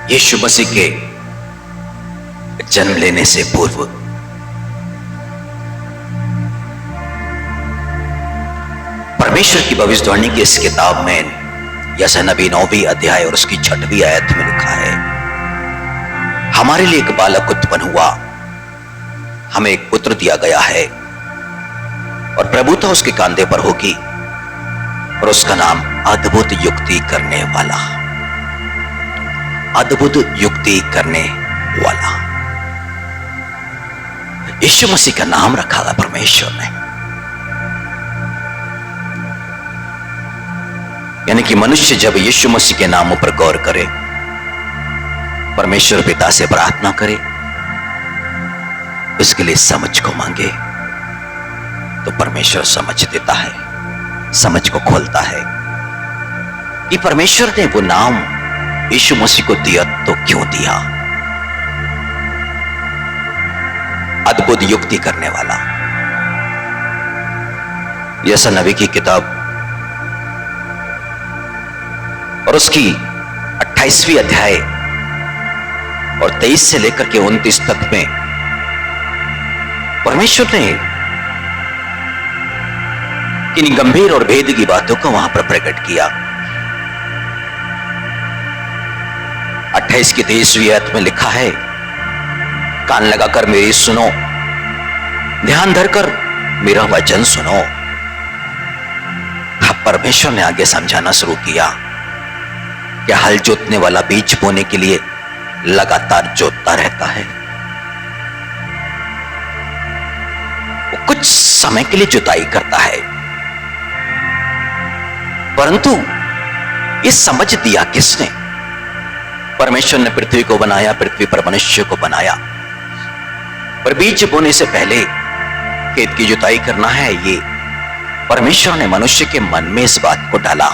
यीशु मसीह के जन्म लेने से पूर्व परमेश्वर की भविष्यवाणी की इस किताब में यशायाह नबी 9वीं अध्याय और उसकी 6वीं आयत में लिखा है, हमारे लिए एक बालक उत्पन्न हुआ, हमें एक पुत्र दिया गया है और प्रभुता उसके कांधे पर होगी और उसका नाम अद्भुत युक्ति करने वाला, अद्भुत युक्ति करने वाला। यीशु मसीह का नाम रखा था परमेश्वर ने, यानी कि मनुष्य जब यीशु मसीह के नामों पर गौर करे, परमेश्वर पिता से प्रार्थना करे, उसके लिए समझ को मांगे, तो परमेश्वर समझ देता है, समझ को खोलता है कि परमेश्वर ने वो नाम यीशु मसीह को दिया तो क्यों दिया। अद्भुत युक्ति करने वाला। यशायाह नबी की किताब और उसकी 28वीं अध्याय और 23 से लेकर के 29 तक में परमेश्वर ने इन गंभीर और भेद की बातों को वहां पर प्रकट किया। 28 की 23वीं आयत में लिखा है, कान लगाकर मेरी सुनो, ध्यान धरकर मेरा वचन सुनो। अब परमेश्वर ने आगे समझाना शुरू किया कि हल जोतने वाला बीज बोने के लिए लगातार जोतता रहता है, वो कुछ समय के लिए जुताई करता है, परंतु ये समझ दिया किसने? परमेश्वर ने पृथ्वी को बनाया, पृथ्वी पर मनुष्य को बनाया, पर बीज बोने से पहले खेत की जुताई करना है, ये परमेश्वर ने मनुष्य के मन में इस बात को डाला।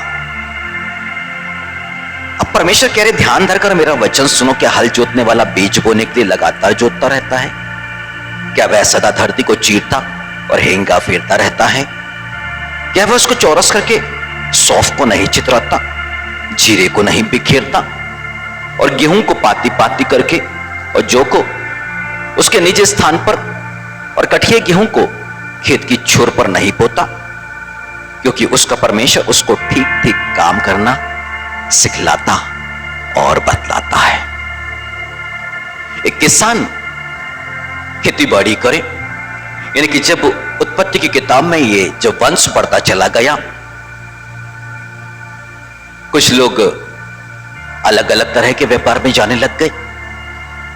अब परमेश्वर कह रहे, ध्यान धरकर मेरा वचन सुनो, क्या हल जोतने वाला बीज बोने के लिए लगातार जोतता रहता है? क्या वह सदा धरती को चीरता और हेंगा फेरता रहता है? क्या वह उसको चौरस करके सौंफ को नहीं चितराता, जीरे को नहीं बिखेरता और गेहूं को पाती पाती करके और जौ को उसके निज स्थान पर और कठिया गेहूं को खेत की छोर पर नहीं बोता? क्योंकि उसका परमेश्वर उसको ठीक ठीक काम करना सिखलाता और बतलाता है। एक किसान खेती बाड़ी करे, यानी कि जब उत्पत्ति की किताब में ये जब वंश बढ़ता चला गया, कुछ लोग अलग अलग तरह के व्यापार में जाने लग गए,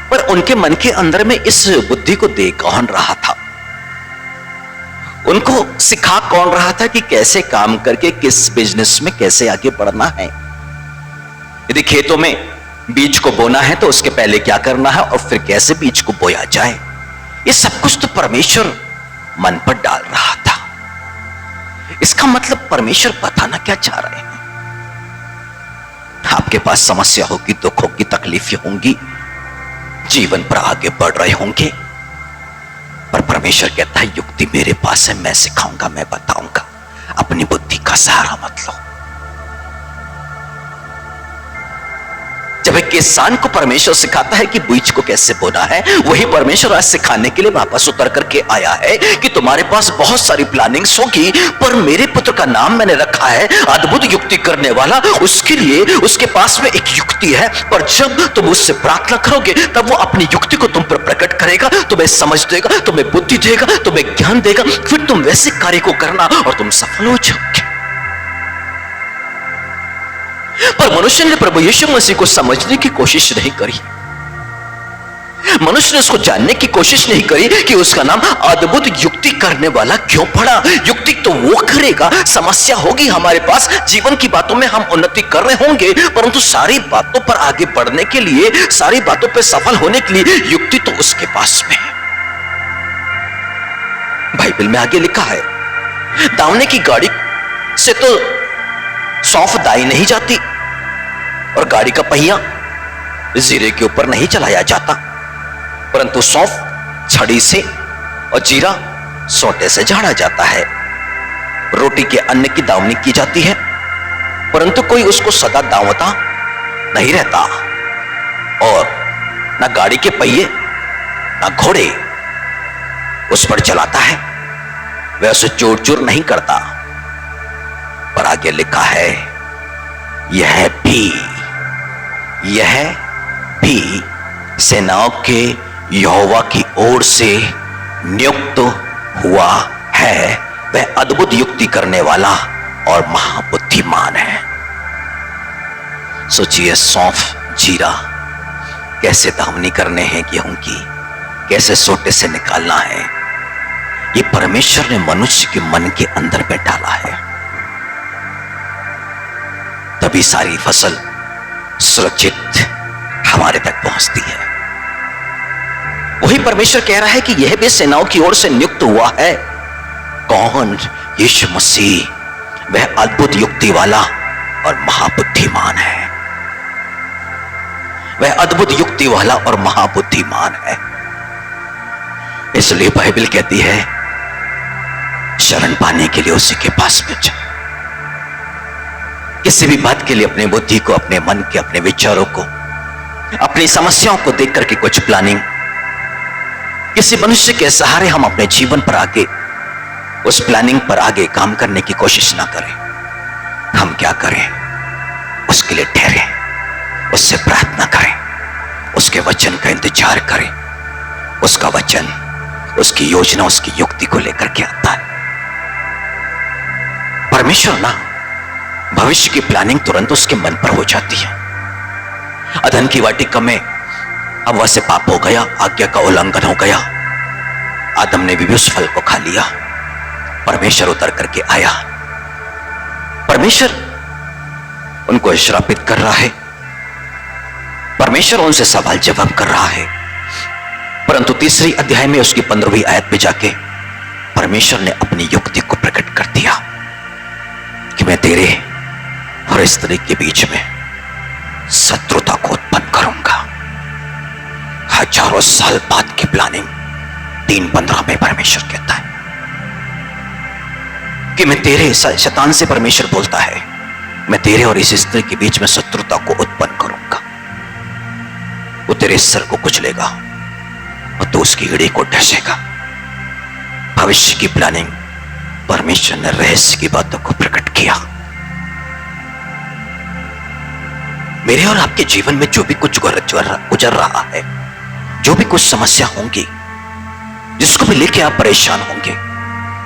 पर उनके मन के अंदर में इस बुद्धि को दे कौन रहा था? उनको सिखा कौन रहा था कि कैसे काम करके किस बिजनेस में कैसे आगे बढ़ना है? यदि खेतों में बीज को बोना है तो उसके पहले क्या करना है और फिर कैसे बीज को बोया जाए, ये सब कुछ तो परमेश्वर मन पर डाल रहा था। इसका मतलब परमेश्वर बताना क्या चाह रहे हैं? आपके पास समस्या होगी, दुख होगी, तकलीफें होंगी, जीवन पर आगे बढ़ रहे होंगे, पर परमेश्वर कहता है युक्ति मेरे पास है, मैं सिखाऊंगा, मैं बताऊंगा, अपनी बुद्धि का सहारा मत लो। जब एक किसान को परमेश्वर सिखाता है कि बीज को कैसे बोना है, वही परमेश्वर आज सिखाने के लिए वापस उतर करके आया है कि तुम्हारे पास बहुत सारी प्लानिंग्स होगी, पर मेरे पुत्र का नाम मैंने रखा है अद्भुत युक्ति करने वाला। उसके लिए उसके पास में एक युक्ति है, पर जब तुम उससे प्रार्थना करोगे तब वो अपनी युक्ति को तुम पर प्रकट करेगा, तुम्हें समझ देगा, तुम्हें बुद्धि देगा, तुम्हें ज्ञान देगा, फिर तुम वैसे कार्य को करना और तुम सफल हो जाओगे। पर मनुष्य ने प्रभु यीशु मसीह को समझने की कोशिश नहीं करी, मनुष्य ने उसको जानने की कोशिश नहीं करी कि उसका नाम अद्भुत युक्ति करने वाला क्यों पड़ा। युक्ति तो वो करेगा, समस्या होगी हमारे पास, जीवन की बातों में हम उन्नति कर रहे होंगे, परंतु सारी बातों पर आगे बढ़ने के लिए, सारी बातों पर सफल होने के लिए युक्ति तो उसके पास में है। बाइबल में आगे लिखा है, दावने की गाड़ी से तो सौंफ दाई नहीं जाती और गाड़ी का पहिया जीरे के ऊपर नहीं चलाया जाता, परंतु सौंफ छड़ी से और जीरा सोटे से झाड़ा जाता है। रोटी के अन्न की दावनी की जाती है, परंतु कोई उसको सदा दावता नहीं रहता। और ना गाड़ी के पहिए ना घोड़े उस पर चलाता है, वह उसे चोर चोर नहीं करता। पर आगे लिखा है, यह भी सेनाओं के यहोवा की ओर से नियुक्त हुआ है, वह अद्भुत युक्ति करने वाला और महाबुद्धिमान है। सोचिए, सौंफ जीरा कैसे दावनी करने हैं गेहूं की, कैसे सोटे से निकालना है, ये परमेश्वर ने मनुष्य के मन के अंदर में डाला है। तभी सारी फसल सुरक्षित हमारे तक पहुंचती है। वही परमेश्वर कह रहा है कि यह भी सेनाओं की ओर से नियुक्त हुआ है। कौन? यीशु मसीह, वह अद्भुत युक्ति वाला और महाबुद्धिमान है। वह अद्भुत युक्ति वाला और महाबुद्धिमान है। इसलिए बाइबल कहती है, शरण पाने के लिए उसी के पास में जाओ। किसी भी बात के लिए अपने बुद्धि को, अपने मन के, अपने विचारों को, अपनी समस्याओं को देख करके कुछ प्लानिंग, किसी मनुष्य के सहारे हम अपने जीवन पर आगे, उस प्लानिंग पर आगे काम करने की कोशिश ना करें। हम क्या करें? उसके लिए ठहरें, उससे प्रार्थना करें, उसके वचन का इंतजार करें। उसका वचन, उसकी योजना, उसकी युक्ति को लेकर के आता है। परमेश्वर ना भविष्य की प्लानिंग तुरंत उसके मन पर हो जाती है। अदन की वाटिका में हव्वा से पाप हो गया, आज्ञा का उल्लंघन हो गया, आदम ने भी उस फल को खा लिया। परमेश्वर उतर करके आया, परमेश्वर उनको श्रापित कर रहा है, परमेश्वर उनसे सवाल जवाब कर रहा है। परंतु तीसरी अध्याय में उसकी 15वीं आयत में जाके परमेश्वर ने अपनी युक्ति को प्रकट कर दिया कि मैं तेरे और स्त्री के बीच में शत्रुता को उत्पन्न करूंगा। हजारों साल बाद की प्लानिंग 3:15 में परमेश्वर कहता है कि मैं तेरे, शैतान से परमेश्वर बोलता है, मैं तेरे और इस स्त्री के बीच में शत्रुता को उत्पन्न करूंगा। वो तेरे सिर को कुचलेगा और तू उसकी एड़ी को ढसेगा। भविष्य की प्लानिंग परमेश्वर ने रहस्य की बातों को प्रकट किया। मेरे और आपके जीवन में जो भी कुछ गुजर रहा है, जो भी कुछ समस्या होंगी, जिसको भी लेके आप परेशान होंगे,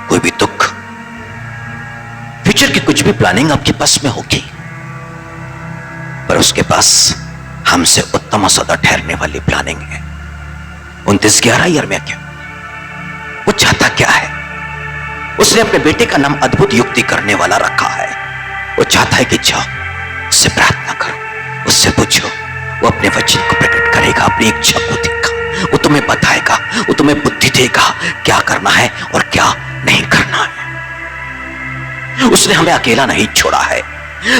कोई भी दुख, फ्यूचर की कुछ भी प्लानिंग आपके पास में होगी, पर उसके पास हमसे उत्तम और सदा ठहरने वाली प्लानिंग है। 29:11 यिर्मयाह क्या, वो चाहता क्या है? उसने अपने बेटे का नाम अद्भुत युक्ति करने वाला रखा है। वो चाहता है कि जाओ, उससे प्रार्थना करो, उससे पूछो, वो अपने वचन को प्रकट करेगा, अपनी इच्छा को देगा, वो तुम्हें बताएगा, वो तुम्हें बुद्धि देगा क्या करना है और क्या नहीं करना है। उसने हमें अकेला नहीं छोड़ा है।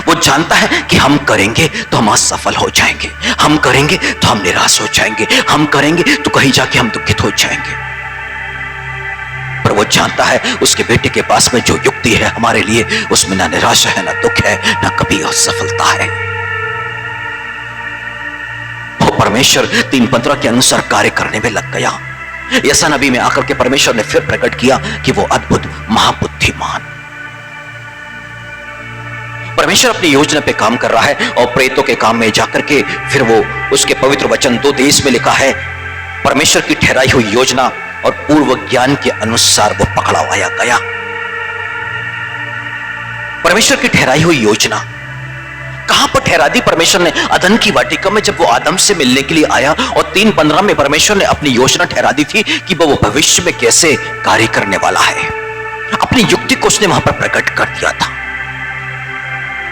वो जानता है कि हम करेंगे तो हम असफल हो जाएंगे, हम करेंगे तो हम निराश हो जाएंगे, हम करेंगे तो कहीं जाके हम दुखित हो जाएंगे। पर वो जानता है उसके बेटे के पास में जो युक्ति है हमारे लिए, उसमें ना निराशा है, ना दुख है, ना कभी असफलता है। वो परमेश्वर 3:15 के अनुसार कार्य करने में लग गया। यशा नबी में आकर के परमेश्वर ने फिर प्रकट किया कि वो अद्भुत महाबुद्धिमान परमेश्वर अपनी योजना पे काम कर रहा है। और प्रेतों के काम में जाकर के फिर वो उसके पवित्र वचन 2 देश में लिखा है, परमेश्वर की ठहराई हुई योजना और पूर्व ज्ञान के अनुसार वो पकड़वाया गया। परमेश्वर की ठहराई हुई योजना कहां पर ठहरा दी परमेश्वर ने? अदन की वाटिका में जब वो आदम से मिलने के लिए आया, और 3:15 में परमेश्वर ने अपनी योजना ठहरा दी थी कि वो भविष्य में कैसे कार्य करने वाला है। अपनी युक्ति को उसने वहां पर प्रकट कर दिया था।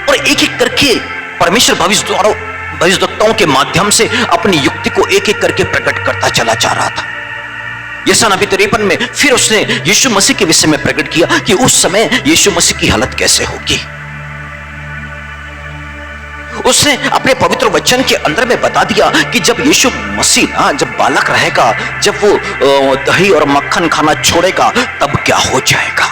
और एक एक करके परमेश्वर भविष्यद्वक्ताओं के माध्यम से अपनी युक्ति को एक एक करके प्रकट करता चला जा रहा था। यशा नबी 53 में फिर उसने यीशु मसीह के विषय में प्रकट किया कि उस समय यीशु मसीह की हालत कैसे होगी। उसने अपने पवित्र वचन के अंदर में बता दिया कि जब यीशु मसीह ना जब बालक रहेगा, जब वो दही और मक्खन खाना छोड़ेगा, तब क्या हो जाएगा।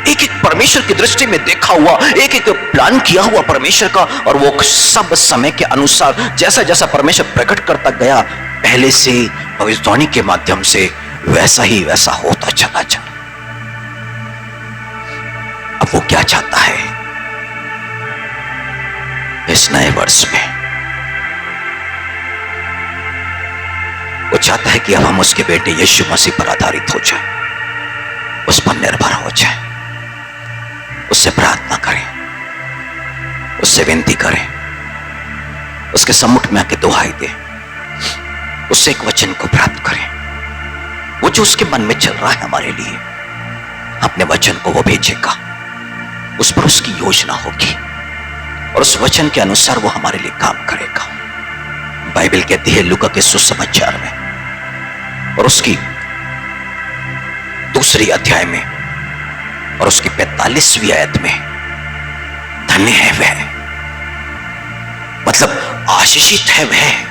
एक एक परमेश्वर की दृष्टि में देखा हुआ, एक एक प्लान किया हुआ परमेश्वर का, और वो सब समय के अनुसार जैसा जैसा परमेश्वर प्रकट करता गया पहले से भविष्यवाणी के माध्यम से, वैसा ही वैसा होता चला जा। अब वो क्या चाहता है इस नए वर्ष में? वो चाहता है कि अब हम उसके बेटे यीशु मसीह पर आधारित हो जाए, उस पर निर्भर हो जाए, उससे प्रार्थना करें, उससे विनती करें, उसके सम्मुख में आके दुहाई दें, उससे एक वचन को प्राप्त करें। वो जो उसके मन में चल रहा है हमारे लिए, अपने वचन को वो भेजेगा, उस पर उसकी योजना होगी और उस वचन के अनुसार वो हमारे लिए काम करेगा। बाइबल कहती है लूका के सुसमाचार में और उसकी दूसरी अध्याय में और उसकी 45वीं आयत में, धन्य है वह, मतलब आशीषित है वह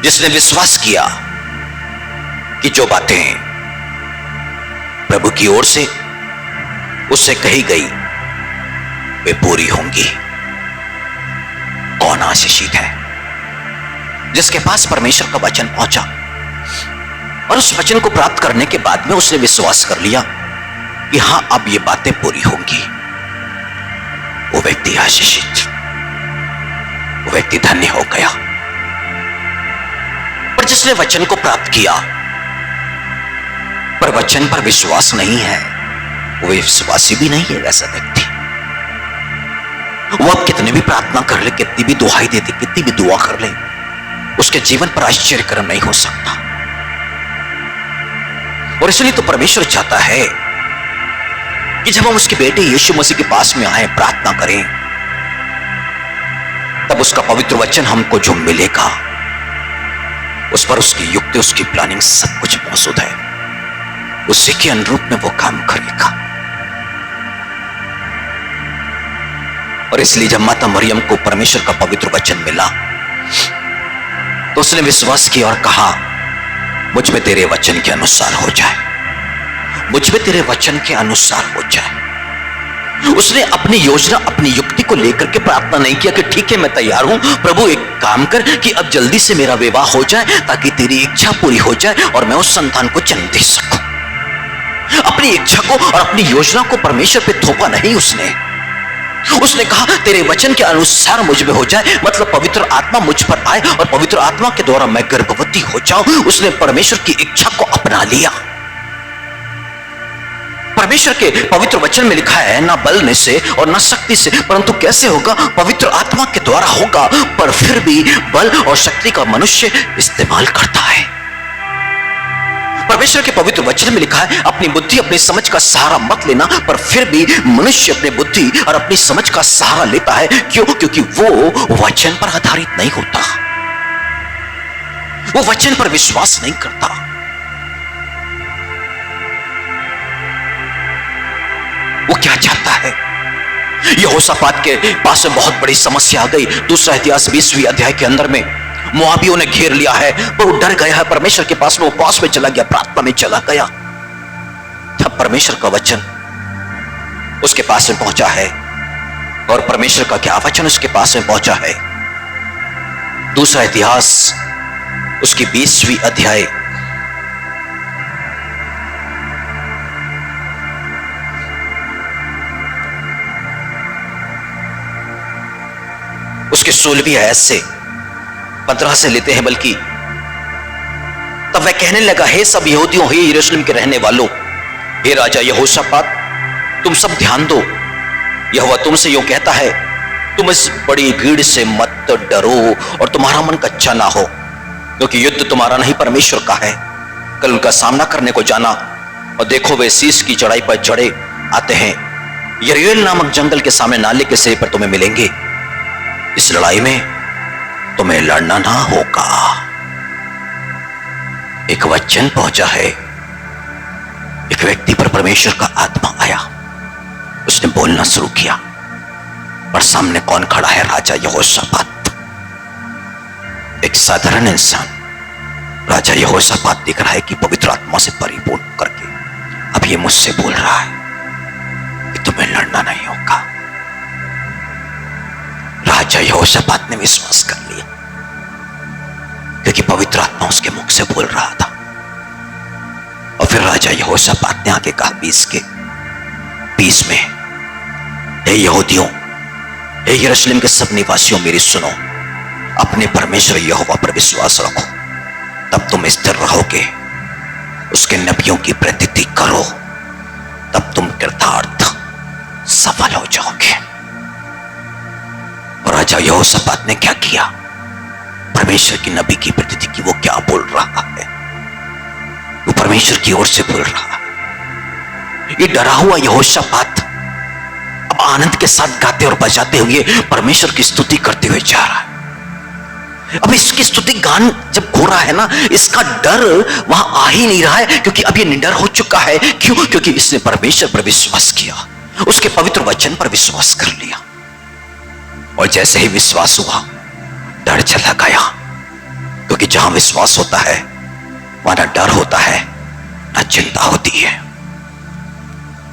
जिसने विश्वास किया कि जो बातें प्रभु की ओर से उससे कही गई वे पूरी होंगी। कौन आशीषित है? जिसके पास परमेश्वर का वचन पहुंचा और उस वचन को प्राप्त करने के बाद में उसने विश्वास कर लिया कि हां अब ये बातें पूरी होंगी। वो व्यक्ति आशीषित, वो व्यक्ति धन्य हो गया। पर जिसने वचन को प्राप्त किया पर वचन पर विश्वास नहीं है, वो विश्वासी भी नहीं है वैसा व्यक्ति। वो अब कितने भी प्रार्थना कर ले, कितनी भी दुहाई दे दे, कितनी भी दुआ कर ले, उसके जीवन पर आश्चर्यकरण नहीं हो सकता। और इसलिए तो परमेश्वर चाहता है कि जब हम उसके बेटे यीशु मसीह के पास में आए, प्रार्थना करें, तब उसका पवित्र वचन हमको जो मिलेगा उस पर उसकी युक्ति, उसकी प्लानिंग सब कुछ मौजूद है। उसी के अनुरूप में वो काम करेगा। और इसलिए जब माता मरियम को परमेश्वर का पवित्र वचन मिला तो उसने विश्वास किया और कहा मुझ में तेरे वचन के अनुसार हो जाए, मुझ में तेरे वचन के अनुसार हो जाए। उसने अपनी योजना, अपनी युक्ति को लेकर के प्रार्थना नहीं किया कि ठीक है मैं तैयार हूं प्रभु, एक काम कर कि अब जल्दी से मेरा विवाह हो जाए ताकि तेरी इच्छा पूरी हो जाए और मैं उस संतान को जन्म दे सकूं। अपनी इच्छा को और अपनी योजना को परमेश्वर पे थोपा नहीं उसने कहा तेरे वचन के अनुसार मुझ में हो जाए, मतलब पवित्र आत्मा मुझ पर आए और पवित्र आत्मा के द्वारा मैं गर्भवती हो जाऊं। उसने परमेश्वर की इच्छा को अपना लिया। परमेश्वर के पवित्र वचन में लिखा है ना बल से और ना शक्ति से, परंतु कैसे होगा? पवित्र आत्मा के द्वारा होगा। पर फिर भी बल और शक्ति का मनुष्य इस्तेमाल करता है। परमेश्वर के पवित्र वचन में लिखा है अपनी बुद्धि, अपनी समझ का सहारा मत लेना, पर फिर भी मनुष्य अपनी बुद्धि और अपनी समझ का सहारा लेता है। क्यों? क्योंकि वो वचन पर आधारित नहीं होता, वो वचन पर विश्वास नहीं करता। वो क्या चाहता है? यहोशापात के पास में बहुत बड़ी समस्या आ गई। दूसरा इतिहास 20वीं अध्याय के अंदर में मोआबियों ने घेर लिया है, वो डर गया है, परमेश्वर के पास में उपवास में चला गया, प्रार्थना में चला गया। तब परमेश्वर का वचन उसके पास में पहुंचा है और परमेश्वर का क्या वचन उसके पास में पहुंचा है? दूसरा इतिहास उसकी 20वीं अध्याय उसके 16वीं आयत से 15 से लेते हैं बल्कि। तब वह कहने लगा, हे सब यहूदियों, हे यरूशलेम के रहने वालों, हे राजा यहोशापात, तुम सब ध्यान दो। यहोवा तुमसे यूं कहता है, तुम इस बड़ी भीड़ से मत डरो और तुम्हारा मन कच्चा ना हो, क्योंकि युद्ध तुम्हारा नहीं परमेश्वर का है। कल उनका सामना करने को जाना और देखो वे शीश की चढ़ाई पर चढ़े आते हैं, यरीएल नामक जंगल के सामने नाले के सिरे पर तुम्हें मिलेंगे। इस लड़ाई में तुम्हें लड़ना ना होगा। एक वचन पहुंचा है, एक व्यक्ति पर परमेश्वर का आत्मा आया, उसने बोलना शुरू किया और सामने कौन खड़ा है? राजा यहोशापात। एक साधारण इंसान राजा यहोशापात दिख रहा है कि पवित्र आत्मा से परिपूर्ण करके अब ये मुझसे बोल रहा है कि तुम्हें लड़ना नहीं होगा, राजा यहोशापात ने विश्वास कर लिया, क्योंकि पवित्र आत्मा उसके मुख से बोल रहा था। और फिर राजा यहोशापात ने आके कहा 20 में, हे यहूदियों, हे यरूशलेम के सब निवासियों, मेरी सुनो, अपने परमेश्वर यहोवा पर विश्वास रखो, तब तुम स्थिर रहोगे। उसके नबियों की प्रतीति करो, तब तुम कृतार्थ सफल हो जाओगे। और राजा यहोशापात ने क्या किया? परमेश्वर की नबी की प्रतीति की वो क्या बोल रहा है, वो परमेश्वर की ओर से बोल रहा है। ये डरा हुआ यहोशापात अब आनंद के साथ गाते और बजाते हुए परमेश्वर की स्तुति करते हुए जा रहा है। अब इसकी स्तुति गान जब हो रहा है ना, इसका डर वहां आ ही नहीं रहा है, क्योंकि अब ये निडर हो चुका है। क्यों? क्योंकि इसने परमेश्वर पर विश्वास किया, उसके पवित्र वचन पर विश्वास कर लिया। और जैसे ही विश्वास हुआ, डर चला गया, क्योंकि जहां विश्वास होता है वहां ना डर होता है ना चिंता होती है।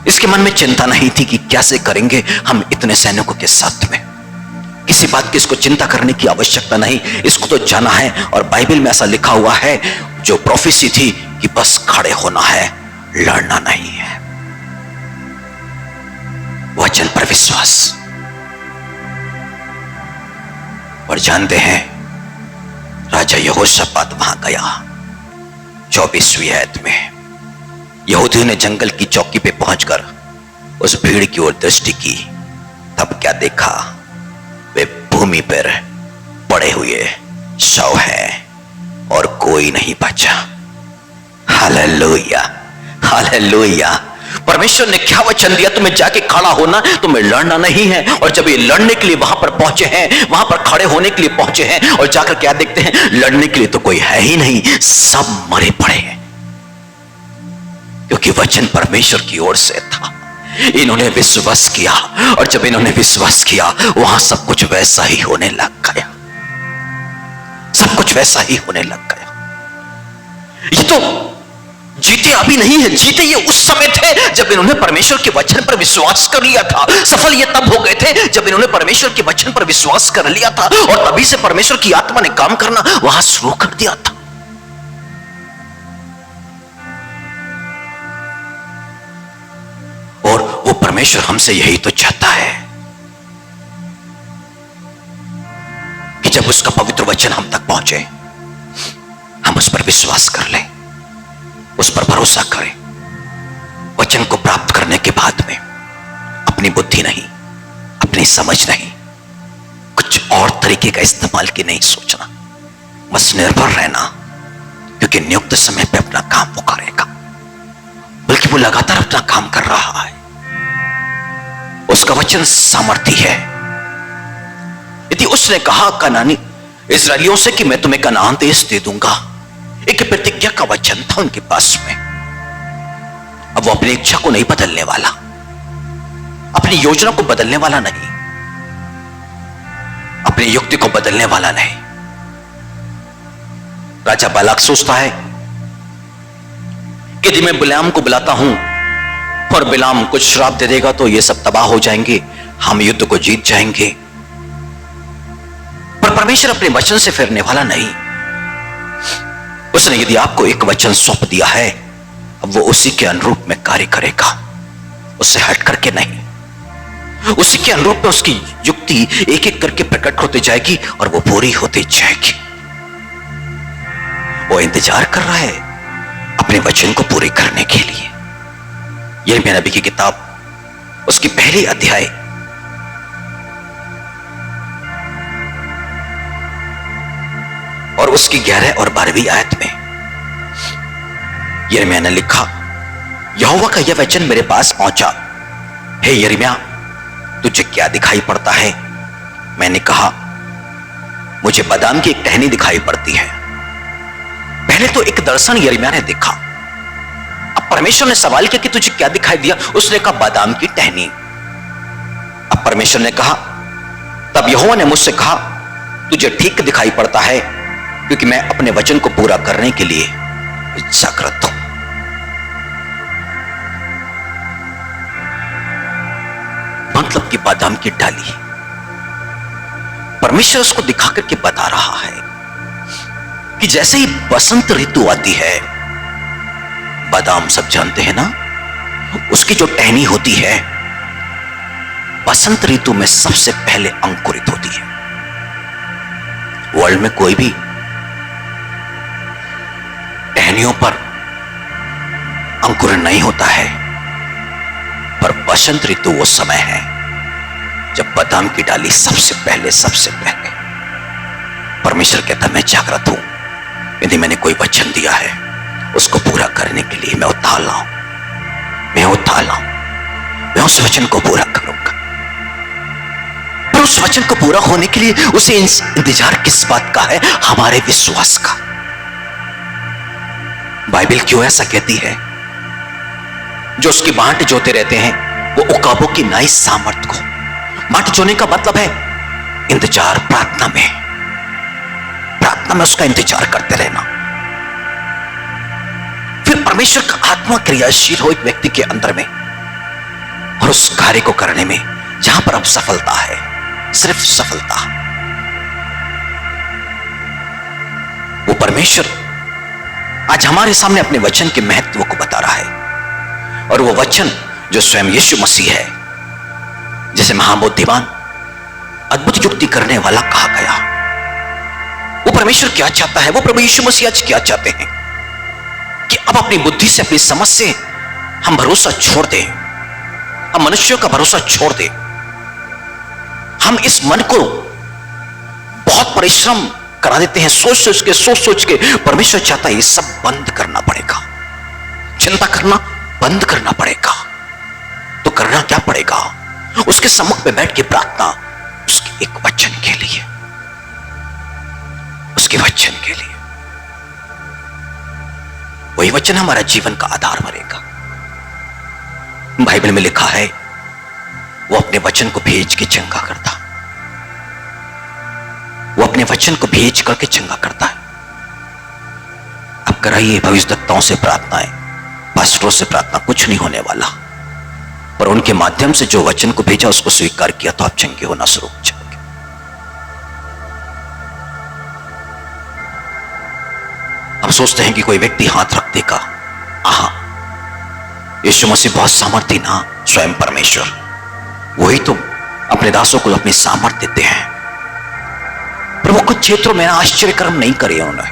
इसके मन में चिंता नहीं थी कि कैसे करेंगे हम इतने सैनिकों के साथ में। किसी बात की इसको चिंता करने की आवश्यकता नहीं, इसको तो जाना है। और बाइबल में ऐसा लिखा हुआ है, जो प्रोफेसी थी कि बस खड़े होना है, लड़ना नहीं है। वचन पर विश्वास। और जानते हैं, राजा यहोशापात वहां गया। 24वीं आयत में यहूदियों ने जंगल की चौकी पे पहुंचकर उस भीड़ की ओर दृष्टि की, तब क्या देखा? वे भूमि पर पड़े हुए शव हैं और कोई नहीं बचा। Hallelujah, hallelujah. परमेश्वर ने क्या वचन दिया? तुम्हें जाके खड़ा होना, तुम्हें लड़ना नहीं है। और जब ये लड़ने के लिए वहां पर पहुंचे हैं, वहां पर खड़े होने के लिए पहुंचे हैं, और जाकर क्या देखते हैं? लड़ने के लिए तो कोई है ही नहीं, सब मरे पड़े हैं, क्योंकि वचन परमेश्वर की ओर से था। इन्होंने विश्वास किया, और जब इन्होंने विश्वास किया, वहां सब कुछ वैसा ही होने लग गया, सब कुछ वैसा ही होने लग गया। ये तो जीते अभी नहीं है, जीते ये उस समय थे जब इन्होंने परमेश्वर के वचन पर विश्वास कर लिया था। सफल ये तब हो गए थे जब इन्होंने परमेश्वर के वचन पर विश्वास कर लिया था, और तभी से परमेश्वर की आत्मा ने काम करना वहां शुरू कर दिया था। और वो परमेश्वर हमसे यही तो चाहता है कि जब उसका पवित्र वचन हम तक पहुंचे, हम उस पर विश्वास कर लें, उस पर भरोसा करें। वचन को प्राप्त करने के बाद में अपनी बुद्धि नहीं, अपनी समझ नहीं, कुछ और तरीके का इस्तेमाल की नहीं सोचना, बस निर्भर रहना, क्योंकि नियुक्त समय पे अपना काम वो करेगा। बल्कि वो लगातार अपना काम कर रहा है। उसका वचन सामर्थी है। यदि उसने कहा कनानी इस्राएलियों से कि मैं तुम्हें कनान देश दे दूंगा, एक प्रतिज्ञा का वचन था उनके पास में। अब वो अपनी इच्छा को नहीं बदलने वाला, अपनी योजना को बदलने वाला नहीं, अपनी युक्ति को बदलने वाला नहीं। राजा बालाक सोचता है कि यदि मैं बिलाम को बुलाता हूं और बिलाम कुछ श्राप दे देगा तो ये सब तबाह हो जाएंगे, हम युद्ध को जीत जाएंगे। पर परमेश्वर अपने वचन से फिरने वाला नहीं। उसने यदि आपको एक वचन सौंप दिया है, अब वो उसी के अनुरूप में कार्य करेगा, उससे हट करके नहीं। उसी के अनुरूप में उसकी युक्ति एक एक करके प्रकट होती जाएगी और वो पूरी होती जाएगी। वो इंतजार कर रहा है अपने वचन को पूरे करने के लिए। यिर्मयाह नबी की किताब उसकी पहली अध्याय और उसकी 11 और 12वीं आयत में यिर्मयाह ने लिखा, यहोवा का यह वचन मेरे पास पहुंचा, हे यिर्मयाह, तुझे क्या दिखाई पड़ता है? मैंने कहा, मुझे बादाम की एक टहनी दिखाई पड़ती है। पहले तो एक दर्शन यिर्मयाह ने देखा। अब परमेश्वर ने सवाल किया कि तुझे क्या दिखाई दिया? उसने कहा, बादाम की टहनी। अब परमेश्वर ने कहा, तब यहोवा ने मुझसे कहा, तुझे ठीक दिखाई पड़ता है, क्योंकि मैं अपने वचन को पूरा करने के लिए जागृत हूं। मतलब कि बादाम की डाली, परमेश्वर उसको दिखा करके बता रहा है कि जैसे ही बसंत ऋतु आती है, बादाम सब जानते हैं ना, उसकी जो टहनी होती है बसंत ऋतु में सबसे पहले अंकुरित होती है। वर्ल्ड में कोई भी टहनियों पर अंकुरण नहीं होता है, पर बसंत ऋतु वो समय है जब बादाम की डाली सबसे पहले परमेश्वर कहता मैं जागृत हूं, यदि मैंने कोई वचन दिया है उसको पूरा करने के लिए मैं उतावल हूं, मैं उस वचन को पूरा करूंगा। पर उस वचन को पूरा होने के लिए उसे इंतजार किस बात का है? हमारे विश्वास का। बाइबल क्यों ऐसा कहती है? जो उसकी बांट जोते रहते हैं वो उकाबों की नाई सामर्थ को। बांट जोने का मतलब है इंतजार, प्रार्थना में उसका इंतजार करते रहना। फिर परमेश्वर का आत्मा क्रियाशील हो एक व्यक्ति के अंदर में, और उस कार्य को करने में जहां पर अब सफलता है, सिर्फ सफलता, वो परमेश्वर आज हमारे सामने अपने वचन के महत्व को बता रहा है। और वो वचन जो स्वयं यीशु मसीह है, जैसे महाबुद्धिमान अद्भुत युक्ति करने वाला कहा गया, वो परमेश्वर क्या चाहता है, वो प्रभु यीशु मसीह आज क्या चाहते हैं कि अब अपनी बुद्धि से, अपनी समझ से हम भरोसा छोड़ दें, हम मनुष्यों का भरोसा छोड़ दें। हम इस मन को बहुत परिश्रम करा देते हैं, सोच सोच के। परमेश्वर चाहता है ये सब बंद करना पड़ेगा, चिंता करना बंद करना पड़ेगा। तो करना क्या पड़ेगा? उसके सम्मुख में बैठ के प्रार्थना, उसके एक वचन के लिए, उसके वचन के लिए। वही वचन हमारा जीवन का आधार बनेगा। बाइबल में लिखा है वो अपने वचन को भेज के चंगा करता, वो अपने वचन को भेज करके चंगा करता है। अब कराइए भविष्यद्वक्ताओं से प्रार्थनाएं, पास्टरों से प्रार्थना, कुछ नहीं होने वाला। पर उनके माध्यम से जो वचन को भेजा उसको स्वीकार किया तो आप चंगे होना शुरू हो जाओगे। हम सोचते हैं कि कोई व्यक्ति हाथ रख देगा। आहा, यीशु मसीह बहुत सामर्थ्य ना, स्वयं परमेश्वर वही तो अपने दासों को अपनी सामर्थ्य देते हैं। पर वो कुछ क्षेत्रों में आश्चर्य कर्म नहीं करे उन्होंने।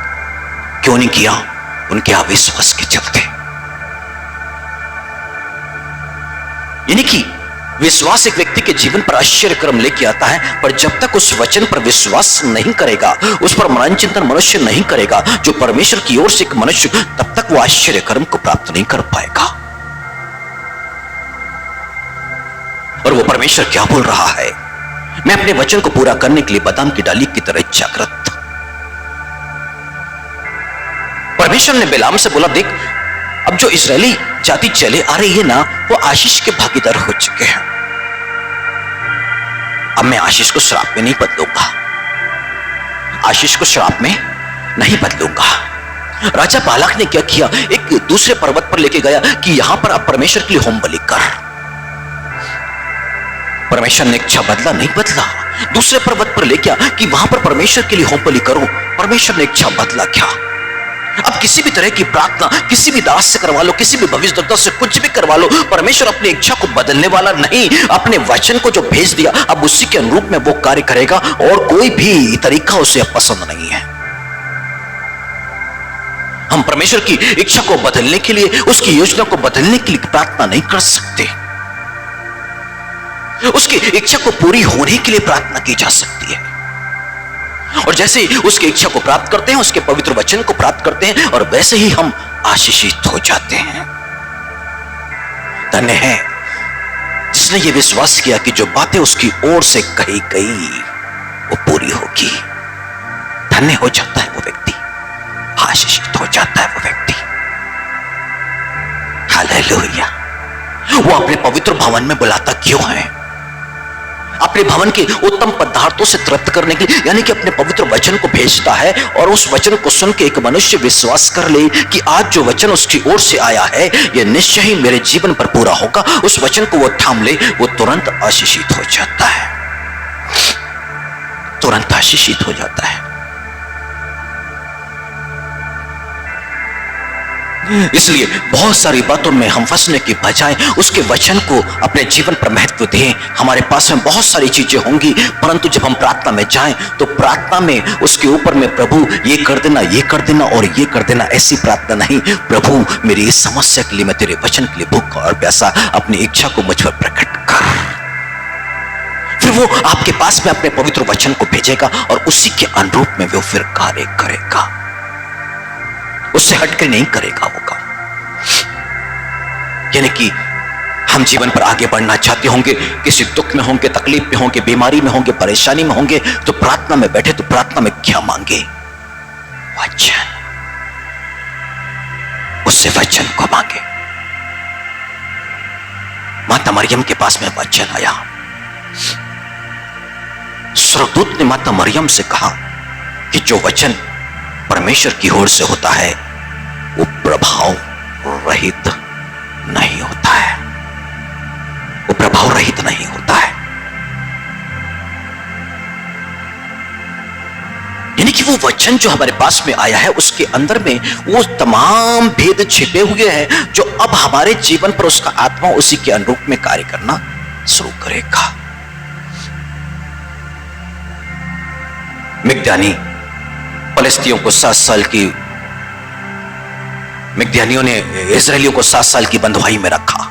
क्यों नहीं किया? उनके अविश्वास के चलते। यानी कि विश्वास एक व्यक्ति के जीवन पर आश्चर्य कर्म लेके आता है, पर जब तक उस वचन पर विश्वास नहीं करेगा, उस पर मनन चिंतन मनुष्य नहीं करेगा जो परमेश्वर की ओर से एक मनुष्य, तब तक वो आश्चर्य कर्म को प्राप्त नहीं कर पाएगा। और वो परमेश्वर क्या बोल रहा है? मैं अपने वचन को पूरा करने के लिए बादाम की डाली की तरह जागृत। परमेश्वर ने बिलाम से बोला, देख अब जो इस्राएली जाति चले आ रही है ना, वो आशीष के भागीदार हो चुके हैं। अब मैं आशीष को श्राप में नहीं बदलूंगा, आशीष को श्राप में नहीं बदलूंगा। राजा बालाक ने क्या किया? एक दूसरे पर्वत पर लेके गया कि यहां पर आप परमेश्वर के लिए होम बलि कर। परमेश्वर ने इच्छा बदला? नहीं बदला। दूसरे पर्वत पर लेके गया कि वहां पर परमेश्वर के लिए होम बलि करो। परमेश्वर ने इच्छा बदला क्या? अब किसी भी तरह की प्रार्थना किसी भी दास से करवा लो, किसी भी भविष्यद्वक्ता से कुछ भी करवा लो, परमेश्वर अपनी इच्छा को बदलने वाला नहीं। अपने वचन को जो भेज दिया, अब उसी के अनुरूप में वो कार्य करेगा, और कोई भी तरीका उसे अब पसंद नहीं है। हम परमेश्वर की इच्छा को बदलने के लिए, उसकी योजना को बदलने के लिए प्रार्थना नहीं कर सकते। उसकी इच्छा को पूरी होने के लिए प्रार्थना की जा सकती है। और जैसे ही उसकी इच्छा को प्राप्त करते हैं, उसके पवित्र वचन को प्राप्त करते हैं, और वैसे ही हम आशीषित हो जाते हैं। धन्य है जिसने ये विश्वास किया कि जो बातें उसकी ओर से कही गई वो पूरी होगी। धन्य हो जाता है वो व्यक्ति, आशीषित हो जाता है वो व्यक्ति। हालेलुया। वो अपने पवित्र भवन में बुलाता क्यों है? अपने भवन के उत्तम पदार्थों से तृप्त करने के लिए, यानी कि अपने पवित्र वचन को भेजता है, और उस वचन को सुन के एक मनुष्य विश्वास कर ले कि आज जो वचन उसकी ओर से आया है यह निश्चय ही मेरे जीवन पर पूरा होगा। उस वचन को वो थाम ले, वो तुरंत आशीषित हो जाता है। तुरंत आशीषित हो जाता है। इसलिए बहुत सारी बातों में हम फंसने की बजाय उसके वचन को अपने जीवन पर महत्व दें। हमारे पास में बहुत सारी चीजें होंगी, परंतु जब हम प्रार्थना में जाएं तो प्रार्थना में उसके ऊपर में प्रभु ये कर देना और ये कर देना, ऐसी प्रार्थना नहीं। प्रभु मेरी इस समस्या के लिए, मैं तेरे वचन के लिए भूखा और प्यासा, अपनी इच्छा को मुझ पर प्रकट कर। फिर वो आपके पास में अपने पवित्र वचन को भेजेगा और उसी के अनुरूप में वो फिर कार्य करेगा, उससे हटकर नहीं करेगा वो काम। यानी कि हम जीवन पर आगे बढ़ना चाहते होंगे, किसी दुख में होंगे, तकलीफ में होंगे, बीमारी में होंगे, परेशानी में होंगे, तो प्रार्थना में बैठे तो प्रार्थना में क्या मांगे? वचन, उससे वचन को मांगे। माता मरियम के पास में वचन आया। स्वर्गदूत ने माता मरियम से कहा कि जो वचन परमेश्वर की ओर से होता है वो प्रभाव रहित नहीं होता है, वो प्रभाव रहित नहीं होता है। यानी कि वो वचन जो हमारे पास में आया है उसके अंदर में वो तमाम भेद छिपे हुए हैं, जो अब हमारे जीवन पर उसका आत्मा उसी के अनुरूप में कार्य करना शुरू करेगा। मिद्यानी फलिस्तियों को 7 साल की, मिद्यानियों ने इस्राएलियों को 7 साल की बंधुआई में रखा।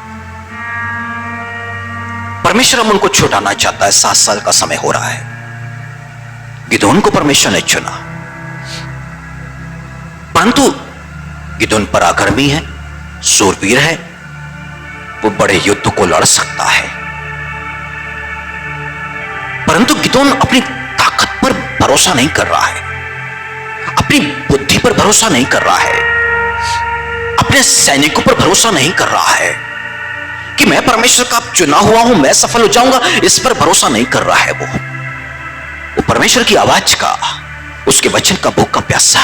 परमेश्वर हम उनको छुड़ाना चाहता है। 7 साल का समय हो रहा है। गिदोन को परमेश्वर ने चुना, परंतु गिदोन पराक्रमी है, शूरवीर है, वो बड़े युद्ध को लड़ सकता है। परंतु गिदोन अपनी ताकत पर भरोसा नहीं कर रहा है, अपनी बुद्धि पर भरोसा नहीं कर रहा है, अपने सैनिकों पर भरोसा नहीं कर रहा है कि मैं परमेश्वर का चुना हुआ हूं, मैं सफल हो जाऊंगा, इस पर भरोसा नहीं कर रहा है। वो परमेश्वर की आवाज का, उसके वचन का भूखा प्यासा।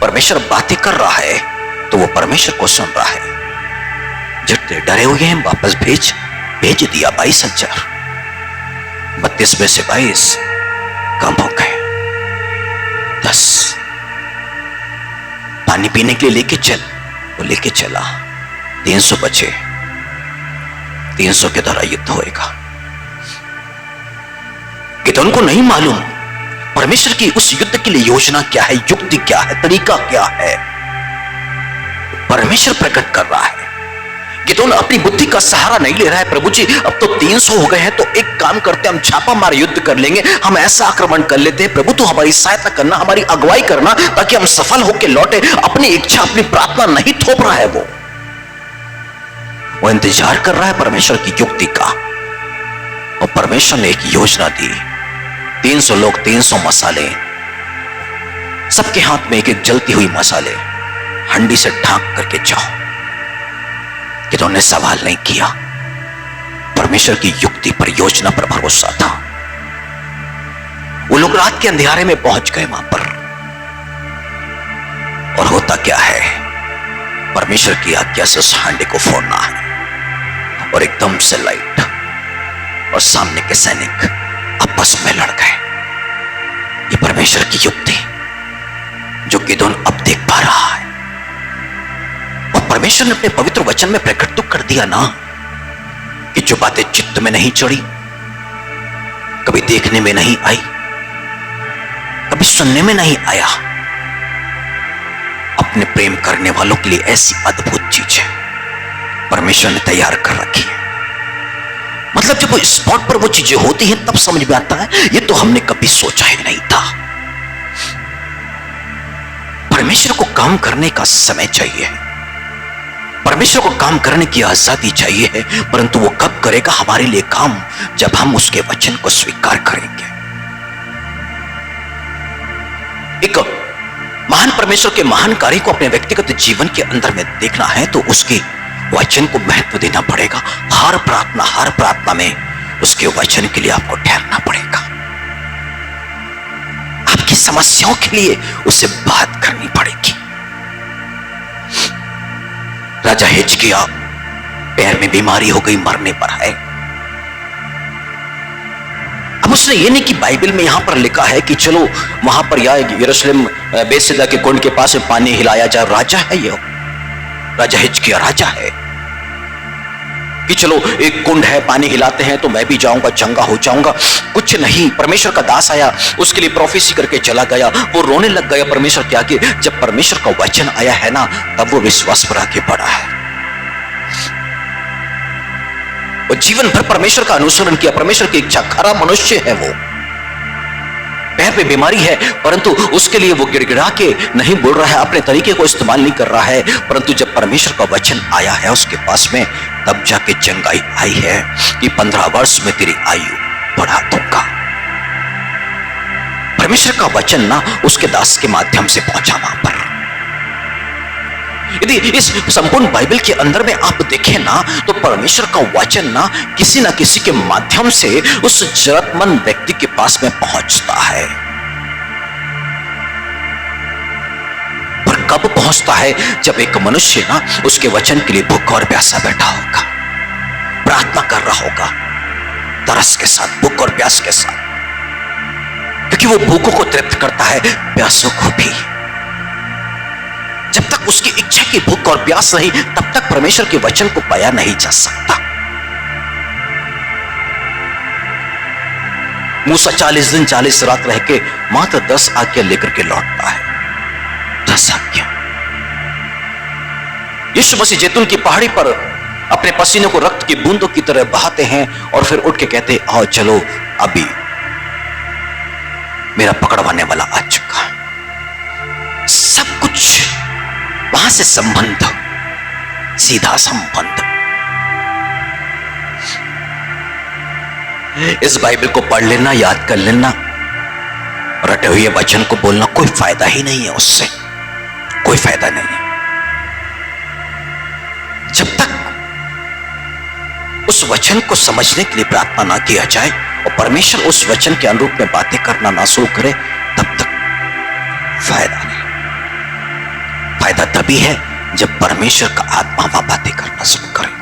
परमेश्वर बातें कर रहा है तो वो परमेश्वर को सुन रहा है। जितने डरे हुए हैं वापस भेज दिया। 22,000, 32 में से 22 कम हो गए। 10 पानी पीने के लिए लेके चल, वो लेके चला। 300 बचे, 300 के द्वारा युद्ध होएगा। गिदोन को नहीं मालूम परमेश्वर की उस युद्ध के लिए योजना क्या है, युक्ति क्या है, तरीका क्या है। परमेश्वर प्रकट कर रहा है। गिदोन अपनी बुद्धि का सहारा नहीं ले रहा है। प्रभु जी अब तो 300 हो गए हैं, तो एक काम करते हैं, हम छापा मार युद्ध कर लेंगे, हम ऐसा आक्रमण कर लेते हैं। प्रभु तो हमारी सहायता करना, हमारी अगुवाई करना, ताकि हम सफल होकर लौटे। अपनी इच्छा, अपनी प्रार्थना नहीं थोप रहा है। वो इंतजार कर रहा है परमेश्वर की युक्ति का। और परमेश्वर ने एक योजना दी। 300 लोग, 300 मसाले, सबके हाथ में एक एक जलती हुई मसाले, हंडी से ढांक करके जाओ। गिदोन ने सवाल नहीं किया, परमेश्वर की युक्ति पर, योजना पर भरोसा था। वो लोग रात के अंधेरे में पहुंच गए वहां पर। और होता क्या है, परमेश्वर की आज्ञा से उस हांडी को फोड़ना है और एकदम से लाइट, और सामने के सैनिक आपस में लड़ गए। ये परमेश्वर की युक्ति जो गिदोन अब देख पा रहा है। और परमेश्वर ने अपने पवित्र वचन में प्रकट तो कर दिया ना कि जो बातें चित्त में नहीं चढ़ी, कभी देखने में नहीं आई, कभी सुनने में नहीं आया, अपने प्रेम करने वालों के लिए ऐसी अद्भुत चीज है परमेश्वर ने तैयार कर रखी है। मतलब जब वो स्पॉट पर वो चीजें होती हैं तब समझ में आता है ये तो हमने कभी सोचा ही नहीं था। परमेश्वर को काम करने का समय चाहिए, परमेश्वर को काम करने की आजादी चाहिए है, परंतु वो कब करेगा हमारे लिए काम? जब हम उसके वचन को स्वीकार करेंगे। एक महान परमेश्वर के महान कार्य को अपने व्यक्तिगत जीवन के अंदर में देखना है तो उसके वचन को महत्व देना पड़ेगा। हर प्रार्थना में उसके वचन के लिए आपको ठहरना पड़ेगा। आपकी समस्याओं के लिए उससे बात करनी पड़ेगी। राजा हिजकिय्याह पैर में बीमारी हो गई, मरने पर है। अब उसने ये नहीं कि बाइबल में यहां पर लिखा है कि चलो वहां पर या यरूशलेम बेतसैदा के कुंड के पास में पानी हिलाया जाए। राजा है ये, राजा हिजकिय्याह राजा है कि चलो एक कुंड है, पानी हिलाते हैं तो मैं भी जाऊंगा, चंगा हो जाऊंगा। कुछ नहीं, परमेश्वर का दास आया, उसके लिए प्रोफेसी करके चला गया, वो रोने लग गया परमेश्वर के आगे। जब परमेश्वर का वचन आया है ना, तब वो विश्वास पर आगे बढ़ा है। वो जीवन भर परमेश्वर का अनुसरण किया, परमेश्वर की इच्छा, खरा मनुष्य है वो। पैर पे बीमारी है, परंतु उसके लिए वो गिड़गिड़ा के नहीं बोल रहा है, अपने तरीके को इस्तेमाल नहीं कर रहा है, परंतु जब परमेश्वर का वचन आया है उसके पास में, तब जाके चंगाई आई है कि 15 वर्ष में तेरी आयु बढ़ा दूंगा। परमेश्वर का वचन ना उसके दास के माध्यम से पहुंचा वहां पर। यदि इस संपूर्ण बाइबल के अंदर में आप देखें ना, तो परमेश्वर का वचन ना किसी के माध्यम से उस जरूरतमंद व्यक्ति के पास में पहुंचता है। पर कब पहुंचता है? जब एक मनुष्य ना उसके वचन के लिए भूखा और प्यासा बैठा होगा, प्रार्थना कर रहा होगा, तरस के साथ, भूख और प्यास के साथ, क्योंकि वो भूखों को तृप्त करता है, प्यासों को भी। जब तक उसकी इच्छा की भूख और प्यास नहीं, तब तक परमेश्वर के वचन को पाया नहीं जा सकता। मूसा 40 दिन 40 रात रह के मात्र 10 आज्ञा लेकर के लौटता है। 10 आज्ञा। यीशु मसीह जैतून की पहाड़ी पर अपने पसीने को रक्त की बूंदों की तरह बहाते हैं और फिर उठ के कहते, आओ चलो, अभी मेरा पकड़वाने वाला आ चुका है। सब कुछ वहां से संबंध, सीधा संबंध। इस बाइबल को पढ़ लेना, याद कर लेना, रटे हुए वचन को बोलना, कोई फायदा ही नहीं है उससे, कोई फायदा नहीं है। जब तक उस वचन को समझने के लिए प्रार्थना ना किया जाए और परमेश्वर उस वचन के अनुरूप में बातें करना ना शुरू करे, तब तक फायदा नहीं। फायदा तभी है जब परमेश्वर का आत्मा वहां बातें करना शुरू करे।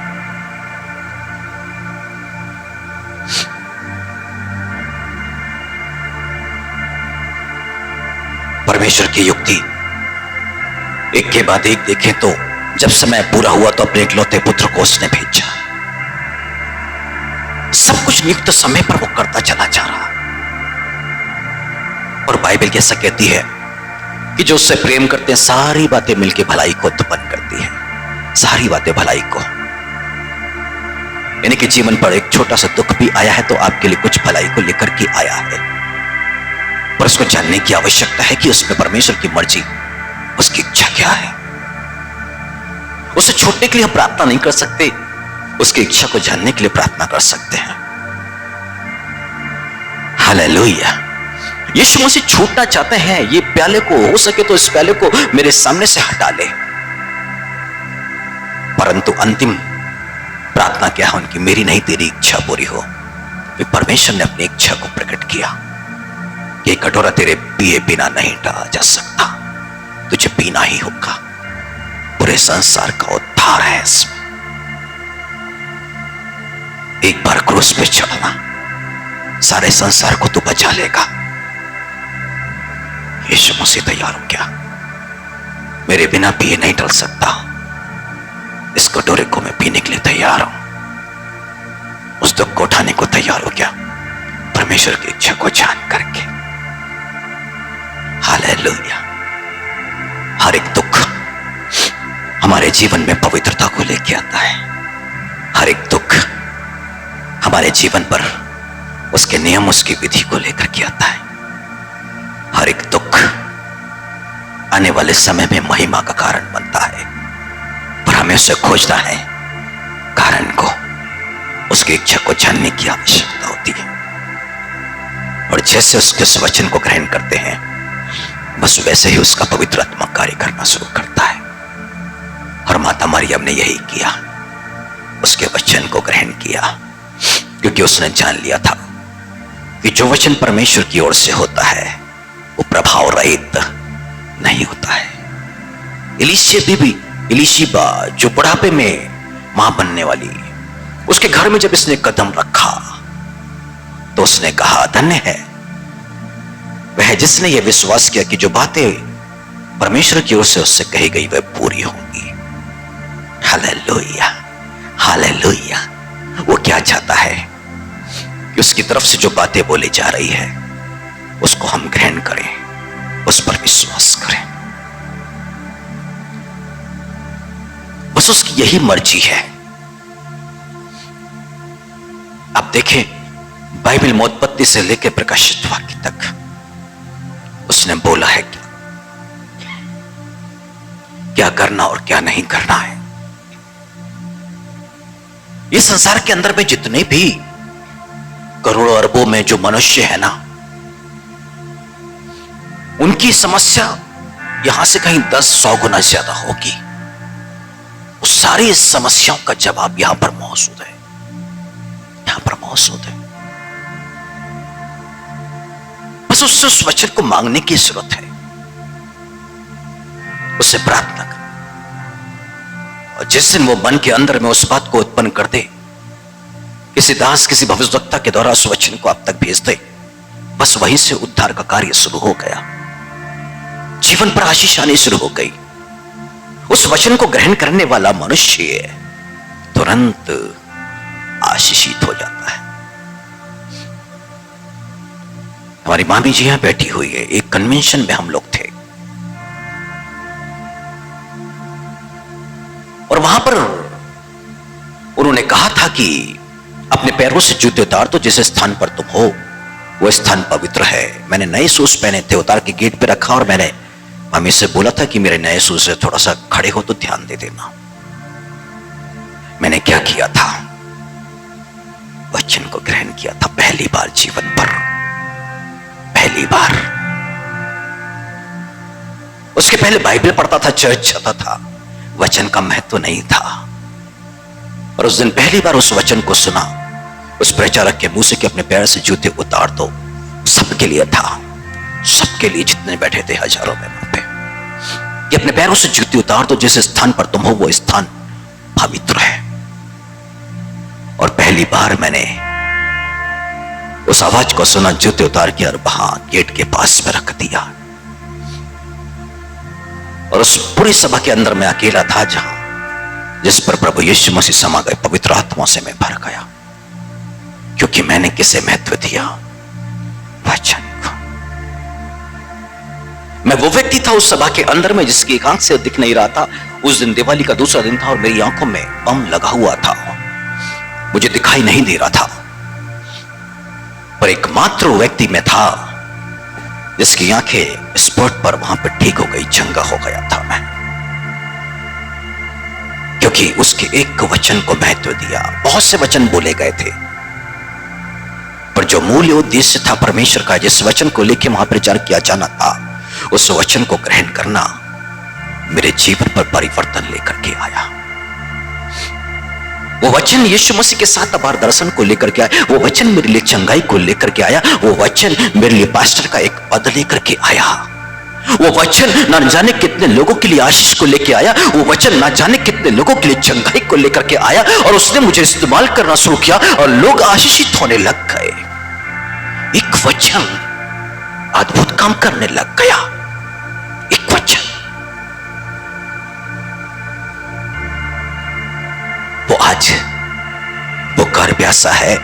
परमेश्वर की युक्ति एक के बाद एक देखें तो जब समय पूरा हुआ तो अपने इकलौते पुत्र को उसने भेजा। सब कुछ नियुक्त समय पर वो करता चला जा रहा। और बाइबल कैसा कहती है कि जो उससे प्रेम करते हैं, सारी बातें मिलकर भलाई को उत्पन्न करती है, सारी बातें भलाई को। यानी कि जीवन पर एक छोटा सा दुख भी आया है तो आपके लिए कुछ भलाई को लेकर के आया है, पर उसको जानने की आवश्यकता है कि उसमें परमेश्वर की मर्जी, उसकी इच्छा क्या है। उसे छोड़ने के लिए हम प्रार्थना नहीं कर सकते, उसकी इच्छा को जानने के लिए प्रार्थना कर सकते हैं। हालेलुया। यीशु मसीह छूटना चाहते हैं, ये प्याले को हो सके तो इस प्याले को मेरे सामने से हटा ले, परंतु अंतिम प्रार्थना क्या है उनकी? मेरी नहीं तेरी इच्छा पूरी हो। फिर परमेश्वर ने अपनी इच्छा को प्रकट किया कि कटोरा तेरे पिए बिना नहीं डाला जा सकता, तुझे पीना ही होगा। पूरे संसार का उद्धार है इसमें। एक बार क्रूस पे चढ़ना, सारे संसार को तू बचा लेगा। यीशु मसीह तैयार हो गया, मेरे बिना पिए नहीं टल सकता, इस कटोरे को मैं पीने के लिए तैयार हूं। उस दुख को उठाने को तैयार हो गया, परमेश्वर की इच्छा को जान करके। हालेलुया। हर एक दुख हमारे जीवन में पवित्रता को लेके आता है। हर एक दुख हमारे जीवन पर उसके नियम, उसकी विधि को लेकर के आता है। हर एक दुख आने वाले समय में महिमा का कारण बनता है, पर हमें उसे खोजना है, कारण को, उसकी इच्छा को जानने की आवश्यकता होती है। और जैसे उसके उस वचन को ग्रहण करते हैं, बस वैसे ही उसका पवित्र आत्मा कार्य करना शुरू करता है। और माता मरियम ने यही किया, उसके वचन को ग्रहण किया, क्योंकि उसने जान लिया था कि जो वचन परमेश्वर की ओर से होता है वो प्रभाव रहित नहीं होता है। इलीशिबा जो बुढ़ापे में मां बनने वाली, उसके घर में जब इसने कदम रखा तो उसने कहा, धन्य है वह जिसने यह विश्वास किया कि जो बातें परमेश्वर की ओर से उससे कही गई वह पूरी होंगी। Hallelujah, hallelujah. वो क्या चाहता है कि उसकी तरफ से जो बातें बोली जा रही है उसको हम ग्रहण करें, उस पर विश्वास करें। बस उसकी यही मर्जी है। अब देखें, बाइबल में उत्पत्ति से लेकर प्रकाशित वाक्य तक उसने बोला है क्या करना और क्या नहीं करना है। इस संसार के अंदर में जितने भी करोड़ों अरबों में जो मनुष्य है ना, उनकी समस्या यहां से कहीं 10-100 गुना ज्यादा होगी। उस सारी समस्याओं का जवाब यहां पर मौजूद है, यहां पर मौजूद है। बस उससे उस वचन को मांगने की जरूरत है, उससे प्रार्थना कर। और जिस दिन वो मन के अंदर में उस बात को उत्पन्न कर दे, किसी दास किसी भविष्यवक्ता के द्वारा उस वचन को आप तक भेज दे, बस वहीं से उद्धार का कार्य शुरू हो गया। जीवन पर आशीष आनी शुरू हो गई। उस वचन को ग्रहण करने वाला मनुष्य तुरंत आशीषित हो जाता है। हमारी मामी जी यहां बैठी हुई है। एक कन्वेंशन में हम लोग थे और वहां पर उन्होंने कहा था कि अपने पैरों से जूते उतार दो, जिस स्थान पर तुम हो वो स्थान पवित्र है। मैंने नए शूज पहने थे, उतार के गेट पे रखा और मैंने मम्मी से बोला था कि मेरे नए शूज से थोड़ा सा खड़े हो तो ध्यान दे देना। मैंने क्या किया था? वचन को ग्रहण किया था पहली बार जीवन पर, पहली बार। उसके पहले बाइबल पढ़ता था, चर्च जाता था, वचन का महत्व नहीं था। और उस दिन पहली बार उस वचन को सुना, उस प्रचारक के मुंह से कि अपने पैर से जूते उतार दो। सबके लिए था, सबके लिए, जितने बैठे थे हजारों में वहां पे, कि अपने पैरों से जूते उतार दो, जिस स्थान पर तुम हो वो स्थान पवित्र है। और पहली बार मैंने उस आवाज को सुना, जूते उतार के और वहां गेट के पास में रख दिया। और उस पूरी सभा के अंदर मैं अकेला था, जहां जिस पर प्रभु यीशु मसीह समा गए, पवित्र आत्मा से मैं भर गया, क्योंकि मैंने किसे महत्व दिया? वचन को। मैं वो व्यक्ति था उस सभा के अंदर में जिसकी एक आंख से दिख नहीं रहा था। उस दिन दिवाली का दूसरा दिन था और मेरी आंखों में बम लगा हुआ था, मुझे दिखाई नहीं दे रहा था। पर एकमात्र व्यक्ति में था जिसकी आंखें स्पॉट पर वहां पर ठीक हो गई, चंगा हो गया था मैं, क्योंकि उसके एक वचन को महत्व दिया। बहुत से वचन बोले गए थे, पर जो मूल उद्देश्य था परमेश्वर का, जिस वचन को लेकर वहां प्रचार किया जाना था, उस वचन को ग्रहण करना मेरे जीवन पर परिवर्तन लेकर के आया। वो वचन यीशु मसीह के 7 बार दर्शन को लेकर के आया। वो वचन मेरे लिए चंगाई को लेकर के आया। वो वचन मेरे लिए पास्टर का एक पद लेकर के आया। वो वचन ना जाने कितने लोगों के लिए आशीष को लेकर आया। वो वचन ना जाने कितने लोगों के लिए चंगाई को लेकर के आया। और उसने मुझे इस्तेमाल करना शुरू किया और लोग आशीषित होने लग गए। एक वचन अद्भुत काम करने लग गया। एक वचन, वो आज भूखा और प्यासा है।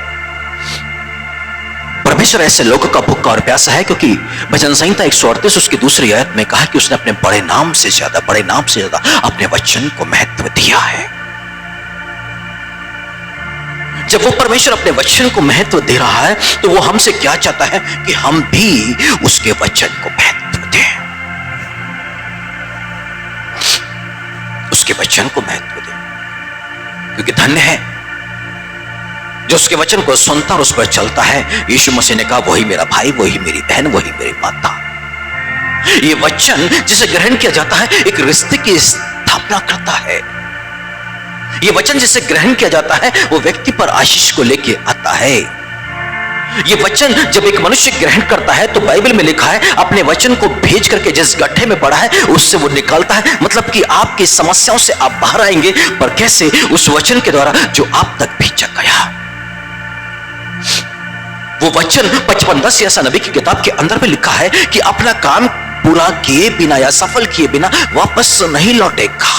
परमेश्वर ऐसे लोगों का भूखा और प्यासा है, क्योंकि भजन संहिता 138 उसकी दूसरी आयत में कहा कि उसने अपने बड़े नाम से ज्यादा अपने वचन को महत्व दिया है। जब वो परमेश्वर अपने वचन को महत्व दे रहा है, तो वो हमसे क्या चाहता है कि हम भी उसके वचन को महत्व दें, उसके वचन को महत्व दें। क्योंकि धन्य है जो उसके वचन को सुनता और उस पर चलता है। यीशु मसीह ने कहा, वही मेरा भाई, वही मेरी बहन, वही मेरी माता। ये वचन जिसे ग्रहण किया जाता है, एक रिश्ते की स्थापना करता है। ये वचन जिसे ग्रहण किया जाता है, वो व्यक्ति पर आशीष को लेके आता है। ये वचन जब एक मनुष्य ग्रहण करता है, तो बाइबल में लिखा है, अपने वचन को भेज करके जिस गड्ढे में पड़ा है उससे वो निकालता है। मतलब कि आपकी समस्याओं से आप बाहर आएंगे, पर कैसे? उस वचन के द्वारा जो आप तक भेजा गया। वो वचन 55-10 ऐसा नबी की किताब के अंदर में लिखा है कि अपना काम पूरा किए बिना या सफल किए बिना वापस नहीं लौटेगा।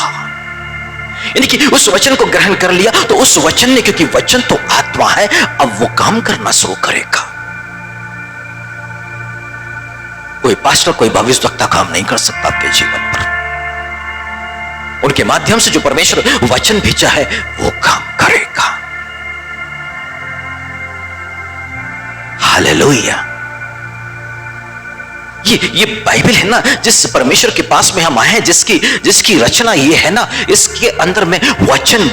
यानी कि उस वचन को ग्रहण कर लिया तो उस वचन ने, क्योंकि वचन तो आत्मा है, अब वो काम करना शुरू करेगा। कोई पास्टर, कोई भविष्यवक्ता काम नहीं कर सकता आपके जीवन पर। उनके माध्यम से जो परमेश्वर वचन भेजा है वो काम करेगा। हालेलुया। ये बाइबल है ना, जिस परमेश्वर के पास में हम आए हैं, जिसकी रचना ये है ना, इसके अंदर में वचन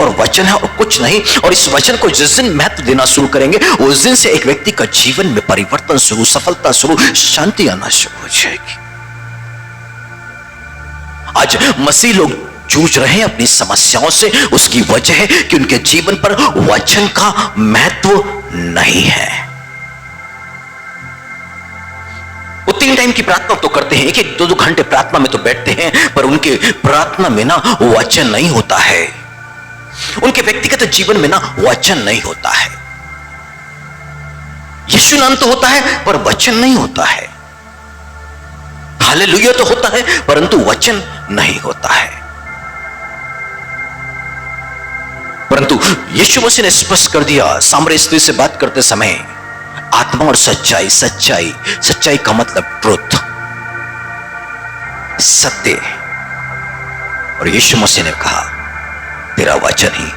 और वचन है और कुछ नहीं। और इस वचन को जिस दिन महत्व देना शुरू करेंगे उस दिन से एक व्यक्ति का जीवन में परिवर्तन शुरू, सफलता शुरू, शांति आना शुरू हो जाएगी। आज मसीह लोग जूझ रहे हैं अपनी समस्याओं से, उसकी वजह है कि उनके जीवन पर वचन का महत्व नहीं है। वो 3 टाइम की प्रार्थना तो करते हैं, 1-1, 2-2 घंटे प्रार्थना में तो बैठते हैं, पर उनके प्रार्थना में ना वचन नहीं होता है। उनके व्यक्तिगत जीवन में ना वचन नहीं होता है। यीशु नाम तो होता है पर वचन नहीं होता है। हालेलुया तो होता है परंतु वचन नहीं होता है। परंतु यीशु मसीह ने स्पष्ट कर दिया सामरी स्त्री से बात करते समय, आत्मा और सच्चाई का मतलब ट्रुथ, सत्य। और यीशु मसीह ने कहा तेरा वचन ही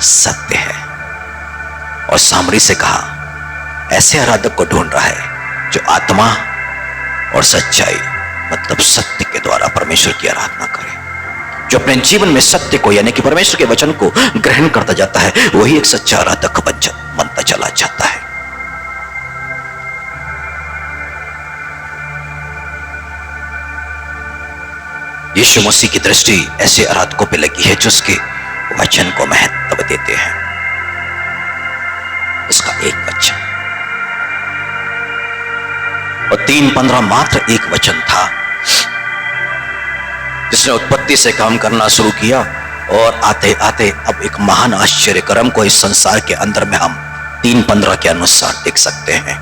सत्य है। और सामरी से कहा ऐसे आराधक को ढूंढ रहा है जो आत्मा और सच्चाई मतलब सत्य के द्वारा परमेश्वर की आराधना करे। जो अपने जीवन में सत्य को यानी कि परमेश्वर के वचन को ग्रहण करता जाता है वही एक सच्चा आराधक बनता चला जाता है। यीशु मसीह की दृष्टि ऐसे आराधकों पे लगी है जो उसके वचन को महत्व देते हैं। उसका एक वचन और 3:15 मात्र एक वचन था जिसने उत्पत्ति से काम करना शुरू किया और आते आते अब एक महान आश्चर्य कर्म को इस संसार के अंदर में हम 3:15 के अनुसार देख सकते हैं।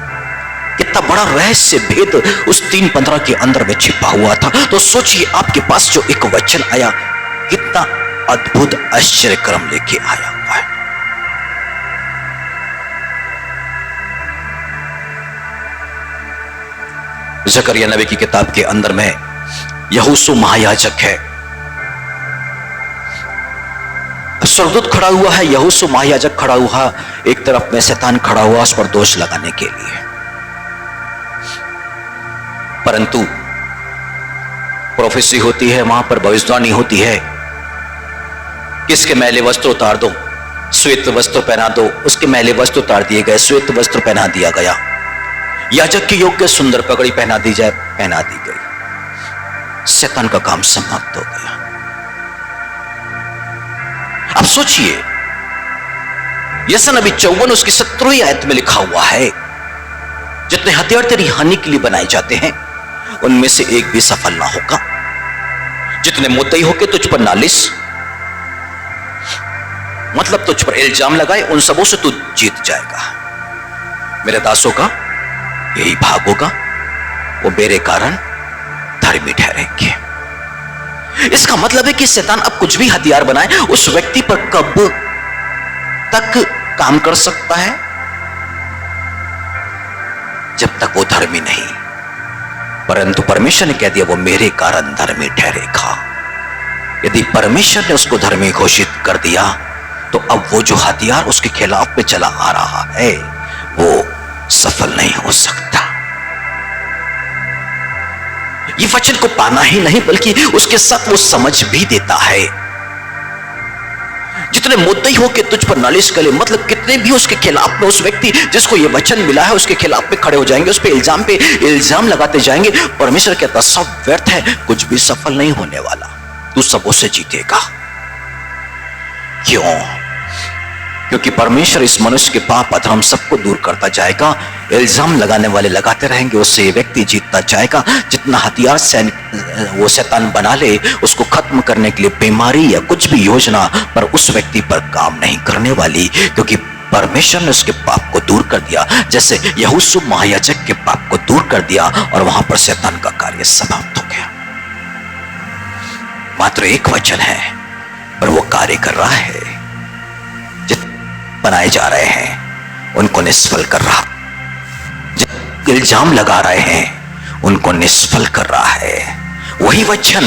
कितना बड़ा रहस्य भेद उस 3:15 के अंदर में छिपा हुआ था। तो सोचिए आपके पास जो एक वचन आया कितना अद्भुत आश्चर्य कर्म लेके आया हुआ है। जकरिया नबी की किताब के अंदर में यहोशू महायाजक है, स्वर्गदूत खड़ा हुआ है, यहोशू महायाजक खड़ा हुआ, एक तरफ में शैतान खड़ा हुआ उस पर दोष लगाने के लिए। परंतु प्रोफेसी होती है, वहां पर भविष्यवाणी होती है, किसके मैले वस्त्र उतार दो, श्वेत वस्त्र पहना दो। उसके मैले वस्त्र उतार दिए गए, श्वेत वस्त्र पहना दिया गया। याजक के योग्य सुंदर पगड़ी पहना दी जाए, पहना दी गई। शैतान का काम समाप्त हो गया। अब सोचिए यशायाह नबी 54 उसकी 17वीं आयत में लिखा हुआ है, जितने हथियार तेरी हानि के लिए बनाए जाते हैं उनमें से एक भी सफल ना होगा। जितने मुद्दई होके तुझ पर नालिश मतलब तुझ पर इल्जाम लगाए उन सबों से तू जीत जाएगा। मेरे दासों का यही भाग होगा, वो मेरे कारण धर्मी ठहरेंगे। इसका मतलब है कि शैतान अब कुछ भी हथियार बनाए उस व्यक्ति पर कब तक काम कर सकता है, जब तक वो धर्मी नहीं। परंतु परमेश्वर ने कह दिया वो मेरे कारण धर्मी ठहरेगा। यदि परमेश्वर ने उसको धर्मी घोषित कर दिया तो अब वो जो हथियार उसके खिलाफ में चला आ रहा है वो सफल नहीं हो सकता। ये वचन को पाना ही नहीं बल्कि उसके साथ वो समझ भी देता है। जितने मुद्दई हो के तुझ पर नालिश करे मतलब कितने भी उसके खिलाफ में उस व्यक्ति जिसको ये वचन मिला है उसके खिलाफ में खड़े हो जाएंगे, उस पे इल्जाम लगाते जाएंगे। परमेश्वर कहता सब व्यर्थ है, कुछ भी सफल नहीं होने वाला, तू सबों से जीतेगा। क्यों? क्योंकि परमेश्वर इस मनुष्य के पाप अधर्म सबको दूर करता जाएगा। इल्जाम लगाने वाले लगाते रहेंगे, उससे ये व्यक्ति जीतता जाएगा। जितना हथियार वो शैतान बना ले उसको खत्म करने के लिए बीमारी या कुछ भी योजना पर उस व्यक्ति पर काम नहीं करने वाली, क्योंकि परमेश्वर ने उसके पाप को दूर कर दिया, जैसे यहोशू महायाजक के पाप को दूर कर दिया और वहां पर शैतान का कार्य समाप्त हो गया। मात्र एक वचन है पर वो कार्य कर रहा है। जितने बनाए जा रहे हैं उनको निष्फल कर रहा, जितने इल्जाम लगा रहे हैं उनको निष्फल कर रहा है। वही वचन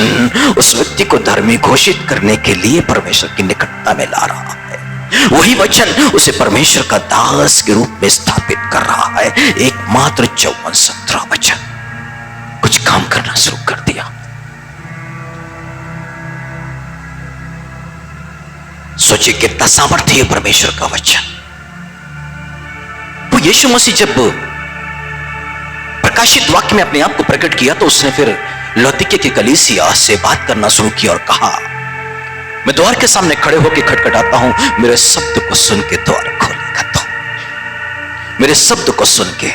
उस व्यक्ति को धर्मी घोषित करने के लिए परमेश्वर की निकटता में ला रहा है। वही वचन उसे परमेश्वर का दास के रूप में स्थापित कर रहा है। एकमात्र 54-17 वचन कुछ काम करना शुरू कर दिया। सोचिए कितना सामर्थ्य है परमेश्वर का वचन। तो यीशु मसीह जब प्रकाशित वाक्य में अपने आप को प्रकट किया तो उसने फिर लौदीकिया की कलीसिया से बात करना शुरू किया और कहा, मैं द्वार के सामने खड़े होकर खटखटाता हूं, मेरे शब्द को सुन के द्वार खोलेगा तो। मेरे शब्द को सुन के,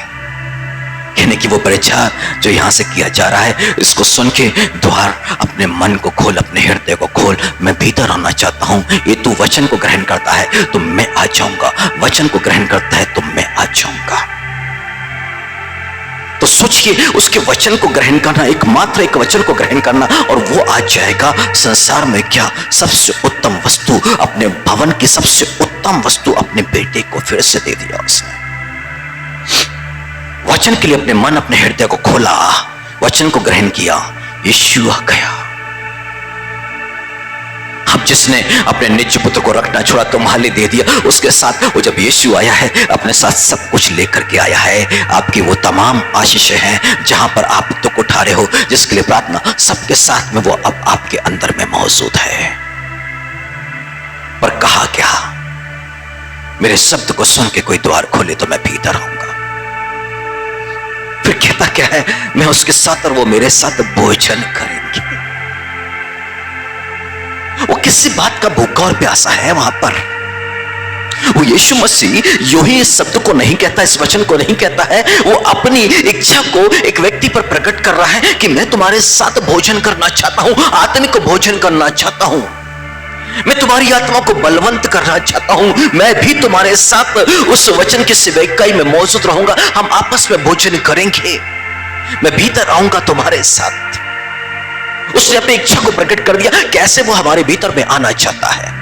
यानी कि वो प्रचार जो यहां से किया जा रहा है, इसको सुन के द्वार, अपने मन को खोल, अपने हृदय को खोल। मैं भीतर आना चाहता हूं। ये तू वचन को ग्रहण करता है तो मैं आ जाऊंगा, वचन को ग्रहण करता है तो मैं आ जाऊंगा। तो सोचिए, उसके वचन को ग्रहण करना, एकमात्र एक वचन को ग्रहण करना और वो आ जाएगा। संसार में क्या सबसे उत्तम वस्तु, अपने भवन की सबसे उत्तम वस्तु अपने बेटे को फिर से दे दिया उसने। वचन के लिए अपने मन, अपने हृदय को खोला, वचन को ग्रहण किया, यीशु आ गया। अब जिसने अपने निज पुत्र को रखना छोड़ा, तुम्हारे दे दिया, उसके साथ वो जब यीशु आया है, अपने साथ सब कुछ लेकर के आया है। आपकी वो तमाम आशीषें हैं जहां पर आप दुख उठा रहे हो, जिसके लिए प्रार्थना, सबके साथ में वो अब आपके अंदर में मौजूद है। पर कहा क्या? मेरे शब्द को सुन के कोई द्वार खोले तो मैं भीतर आऊंगा। फिर कहता क्या है? मैं उसके साथ और वो मेरे साथ भोजन करेंगे। वो किसी बात का भूखा और प्यासा है वहां पर। वो यीशु मसीह यूं ही इस शब्द को नहीं कहता, इस वचन को नहीं कहता है, वो अपनी इच्छा को एक व्यक्ति पर प्रकट कर रहा है कि मैं तुम्हारे साथ भोजन करना चाहता हूं, आत्मिक भोजन करना चाहता हूं, मैं तुम्हारी आत्मा को बलवंत करना चाहता हूं, मैं भी तुम्हारे साथ उस वचन की सेवकाई में मौजूद रहूंगा, हम आपस में भोजन करेंगे, मैं भीतर आऊंगा तुम्हारे साथ। उसने अपनी इच्छा को प्रकट कर दिया। कैसे? वो हमारे भीतर में आना चाहता है।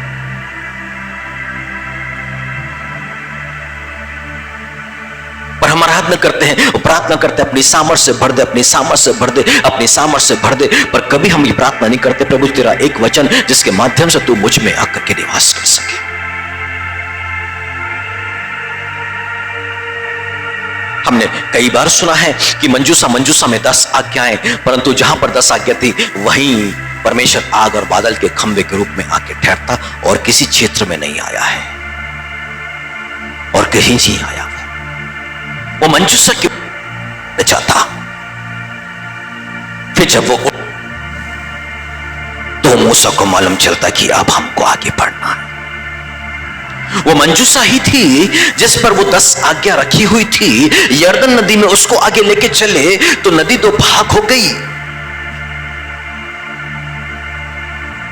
पर हम आराधना करते हैं, प्रार्थना करते हैं, अपनी सामर्थ्य से भर दे, अपनी सामर्थ्य से भर दे, अपनी सामर्थ्य से भर दे, पर कभी हम ये प्रार्थना नहीं करते, प्रभु तेरा एक वचन जिसके माध्यम से तू मुझ में आकर के निवास कर सके। हमने कई बार सुना है कि मंजूसा में 10 आज्ञाएं, परंतु जहां पर 10 आज्ञा थी वहीं परमेश्वर आग और बादल के खंभे के रूप में आके ठहरता और किसी क्षेत्र में नहीं आया है और कहीं नहीं आया। वो मंजूसा क्यों चाहता? फिर जब वो तो मूसा को मालूम चलता कि अब हमको आगे बढ़ना है। वो मंजूसा ही थी जिस पर वो 10 आज्ञा रखी हुई थी। यरदन नदी में उसको आगे लेके चले तो नदी 2 भाग हो गई।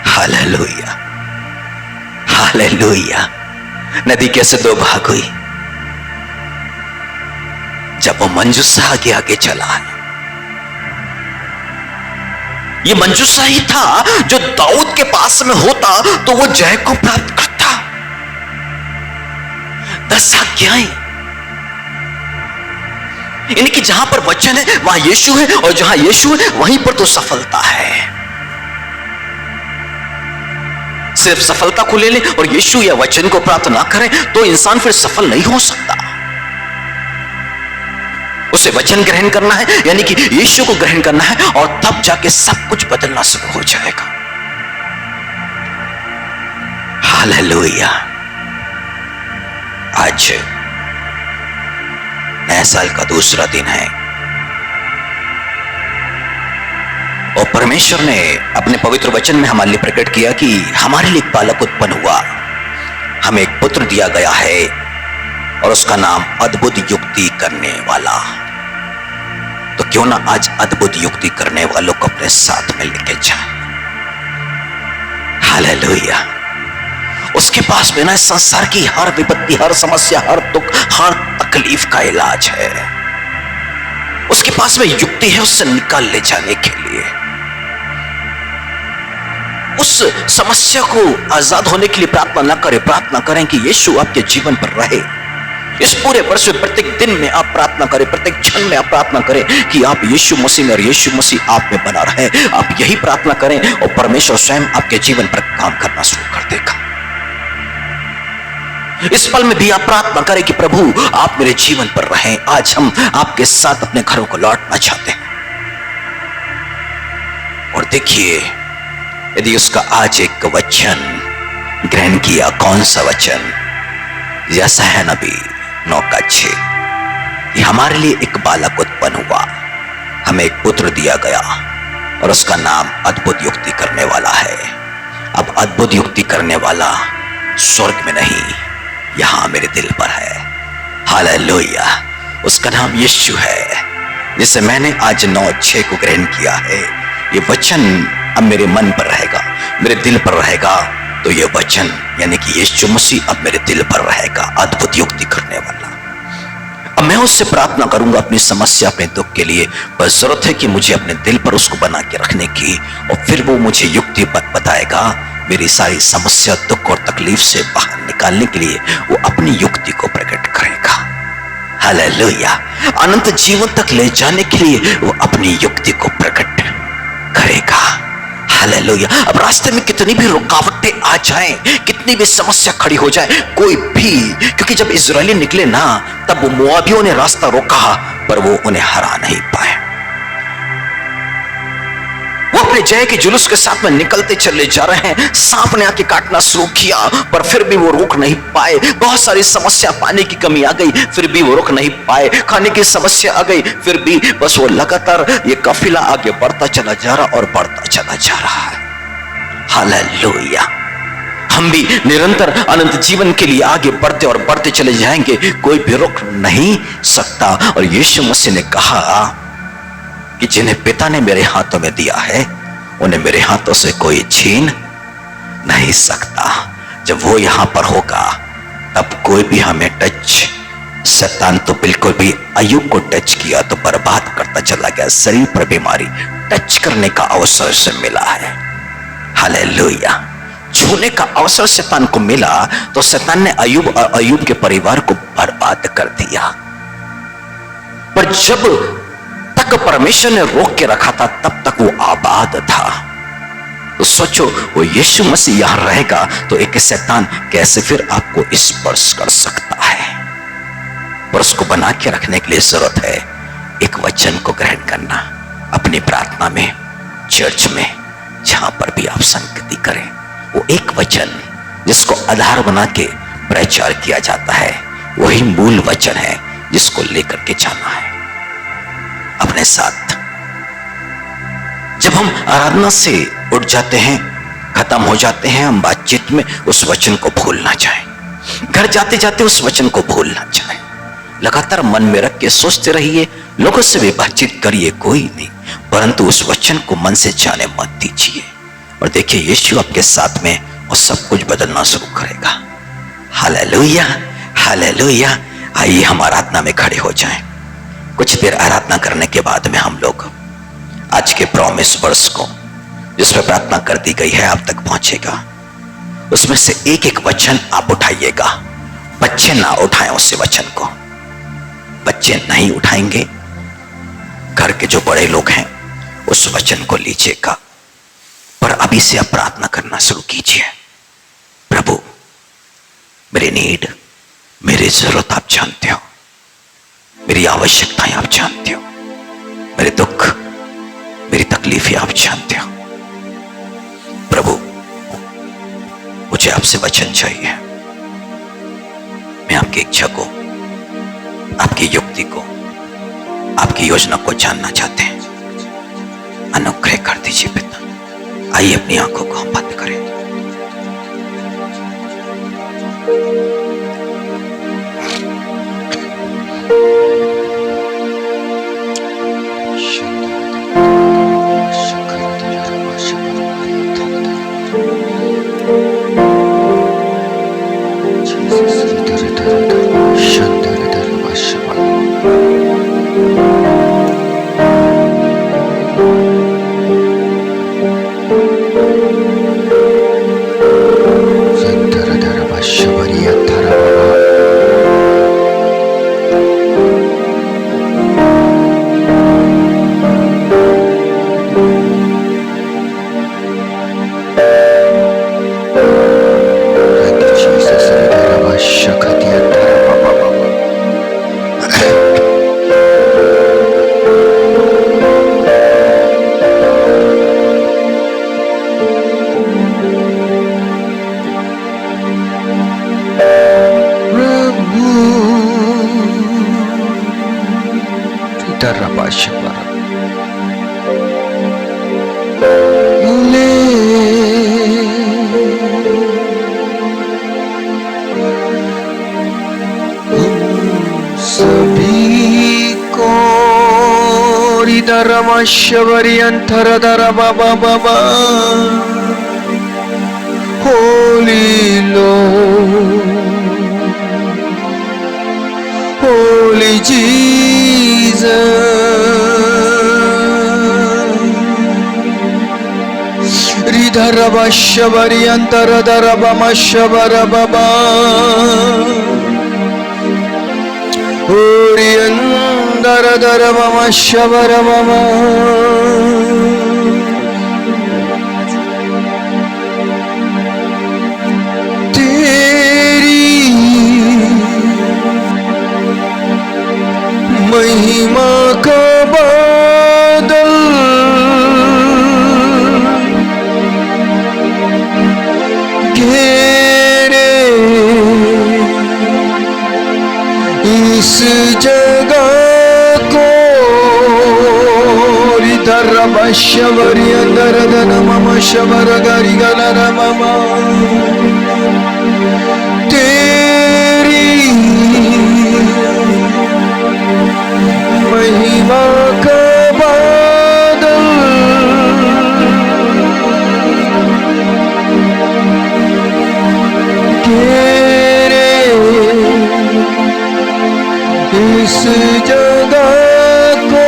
Hallelujah, hallelujah. नदी कैसे 2 भाग हुई? जब वो मंजूसा आगे आगे चला है। ये मंजूसा ही था जो दाऊद के पास में होता तो वो जय को प्राप्त करता। 10 आज्ञाएं, यानी कि जहां पर वचन है वहां यीशु है और जहां यीशु है वहीं पर तो सफलता है। सिर्फ सफलता को ले ले और यीशु या वचन को प्राप्त ना करें तो इंसान फिर सफल नहीं हो सकता। उसे वचन ग्रहण करना है, यानी कि यीशु को ग्रहण करना है और तब जाके सब कुछ बदलना शुरू हो जाएगा। हालेलुया। आज नए साल का दूसरा दिन है और परमेश्वर ने अपने पवित्र वचन में हमारे लिए प्रकट किया कि हमारे लिए एक बालक उत्पन्न हुआ, हमें एक पुत्र दिया गया है और उसका नाम अद्भुत युक्ति करने वाला। तो क्यों ना आज अद्भुत युक्ति करने वालों को अपने साथ में लेके जाए। हालेलुया। उसके पास में ना इस संसार की हर विपत्ति, हर समस्या, हर दुख, हर तकलीफ का इलाज है। उसके पास में युक्ति है उससे निकाल ले जाने के लिए। उस समस्या को आजाद होने के लिए प्रार्थना न करें, प्रार्थना करें कि यीशु आपके जीवन पर रहे। इस पूरे वर्ष में प्रत्येक दिन में आप प्रार्थना करें, प्रत्येक क्षण में आप प्रार्थना करें कि आप यीशु मसीह में और यीशु मसीह आप में बना रहे। आप यही प्रार्थना करें और परमेश्वर स्वयं आपके जीवन पर काम करना शुरू कर देगा। इस पल में भी आप प्रार्थना करें कि प्रभु आप मेरे जीवन पर रहें। आज हम आपके साथ अपने घरों को लौटना चाहते हैं। और देखिए, यदि उसका आज एक वचन ग्रहण किया, कौन सा वचन? जैसा है नबी 9:6 कि हमारे लिए एक बालक उत्पन्न हुआ, हमें एक पुत्र दिया गया और उसका नाम अद्भुत युक्ति करने वाला है। अब अद्भुत युक्ति करने वाला स्वर्ग में नहीं, यहां मेरे दिल पर है। हालेलुया। उसका नाम यीशु है, जिसे मैंने आज 9:6 को ग्रहण किया है। ये वचन अब मेरे मन पर रहेगा, मेरे दिल पर रहेगा। तो ये वचन यानी कि यीशु मसीह अब मेरे दिल पर रहेगा, अद्भुत युक्ति करने वाला। अब मैं उससे प्रार्थना करूंगा अपनी समस्या, अपने दुख के लिए। बस जरूरत है कि मुझे अपने दिल पर उसको बना के रखने की, और फिर वो मुझे युक्ति बताएगा। मेरी सारी समस्या, दुख और तकलीफ से बाहर निकालने के लिए वो अपनी युक्ति को प्रकट करेगा। हालेलुया। अनंत जीवन तक ले जाने के लिए वो अपनी युक्ति को प्रकट करेगा। हालेलुया। अब रास्ते में कितनी भी रुकावटें आ जाएं, कितनी भी समस्या खड़ी हो जाए, कोई भी, क्योंकि जब इजरायली निकले ना, तब वो मोआबियों ने रास्ता रोका, पर वो उन्हें हरा नहीं पाए। वो अपने जय के जुलूस के साथ में निकलते चले जा रहे हैं। सांप ने आके काटना शुरू किया, पर फिर भी वो रोक नहीं पाए। बहुत सारी समस्या, पानी की कमी आ गई, फिर भी वो रोक नहीं पाए। खाने की समस्या आ गई, फिर भी बस वो लगातार ये काफिला आगे बढ़ता चला जा रहा और बढ़ता चला जा रहा है। हालेलुया। हम भी निरंतर अनंत जीवन के लिए आगे बढ़ते और बढ़ते चले जाएंगे, कोई भी रोक नहीं सकता। और यीशु मसीह ने कहा कि जिन्हें पिता ने मेरे हाथों में दिया है, उन्हें मेरे हाथों से कोई छीन नहीं सकता। जब वो यहां पर होगा, तब कोई भी हमें टच, शैतान तो बिल्कुल भी अय्यूब को टच किया तो बर्बाद करता चला गया। शरीर पर बीमारी, टच करने का अवसर से मिला है। हालेलुया। छूने का अवसर शैतान को मिला तो शैतान ने अय्यूब और अय्यूब के परिवार को बर्बाद कर दिया। पर जब तक परमेश्वर ने रोक के रखा था, तब तक वो आबाद था। तो सोचो, वो यीशु मसीह यहां रहेगा तो एक शैतान कैसे फिर आपको स्पर्श कर सकता है? पर उसको बना के रखने के लिए जरूरत है एक वचन को ग्रहण करना अपनी प्रार्थना में, चर्च में, जहां पर भी आप संगति करें। वो एक वचन जिसको आधार बना के प्रचार किया जाता है, वही मूल वचन है जिसको लेकर के जाना है अपने साथ। जब हम आराधना से उठ जाते हैं, खत्म हो जाते हैं, हम बातचीत में उस वचन को भूल ना जाएं। घर जाते जाते उस वचन को भूल ना जाएं। लगातार मन में रख के सोचते रहिए, लोगों से भी बातचीत करिए, कोई नहीं, परंतु उस वचन को मन से जाने मत दीजिए। और देखिए, यीशु आपके साथ में और सब कुछ बदलना शुरू करेगा। Hallelujah, hallelujah. आइए हम आराधना में खड़े हो जाएं। कुछ देर आराधना करने के बाद में हम लोग आज के प्रॉमिस वर्स को, जिसमें प्रार्थना कर दी गई है, आप तक पहुंचेगा। उसमें से एक एक वचन आप उठाइएगा। बच्चे ना उठाएं उस वचन को, बच्चे नहीं उठाएंगे। घर के जो बड़े लोग हैं उस वचन को लीजिएगा। पर अभी से आप प्रार्थना करना शुरू कीजिए। प्रभु, मेरी नीड, मेरी जरूरत आप जानते हो, मेरी आवश्यकताएं आप जानते हो, मेरे दुख, मेरी तकलीफें आप जानते हो। प्रभु, मुझे आपसे वचन चाहिए। मैं आपकी इच्छा को, आपकी युक्ति को, आपकी योजना को जानना चाहते हैं। अनुग्रह कर दीजिए पिता। आइए अपनी आंखों को हम बंद करें। सभी को Holy Lord, Holy Jesus. Ridharaba Shavari Antaradharabama Shavarababa Oriandaradharabama Shavarabama. महिमा का बादल घेरे इस जगह को रिधरम शबरी अंदर धन मम शबर गरी गलर मम महिमा का बादल घेरे इस जगह को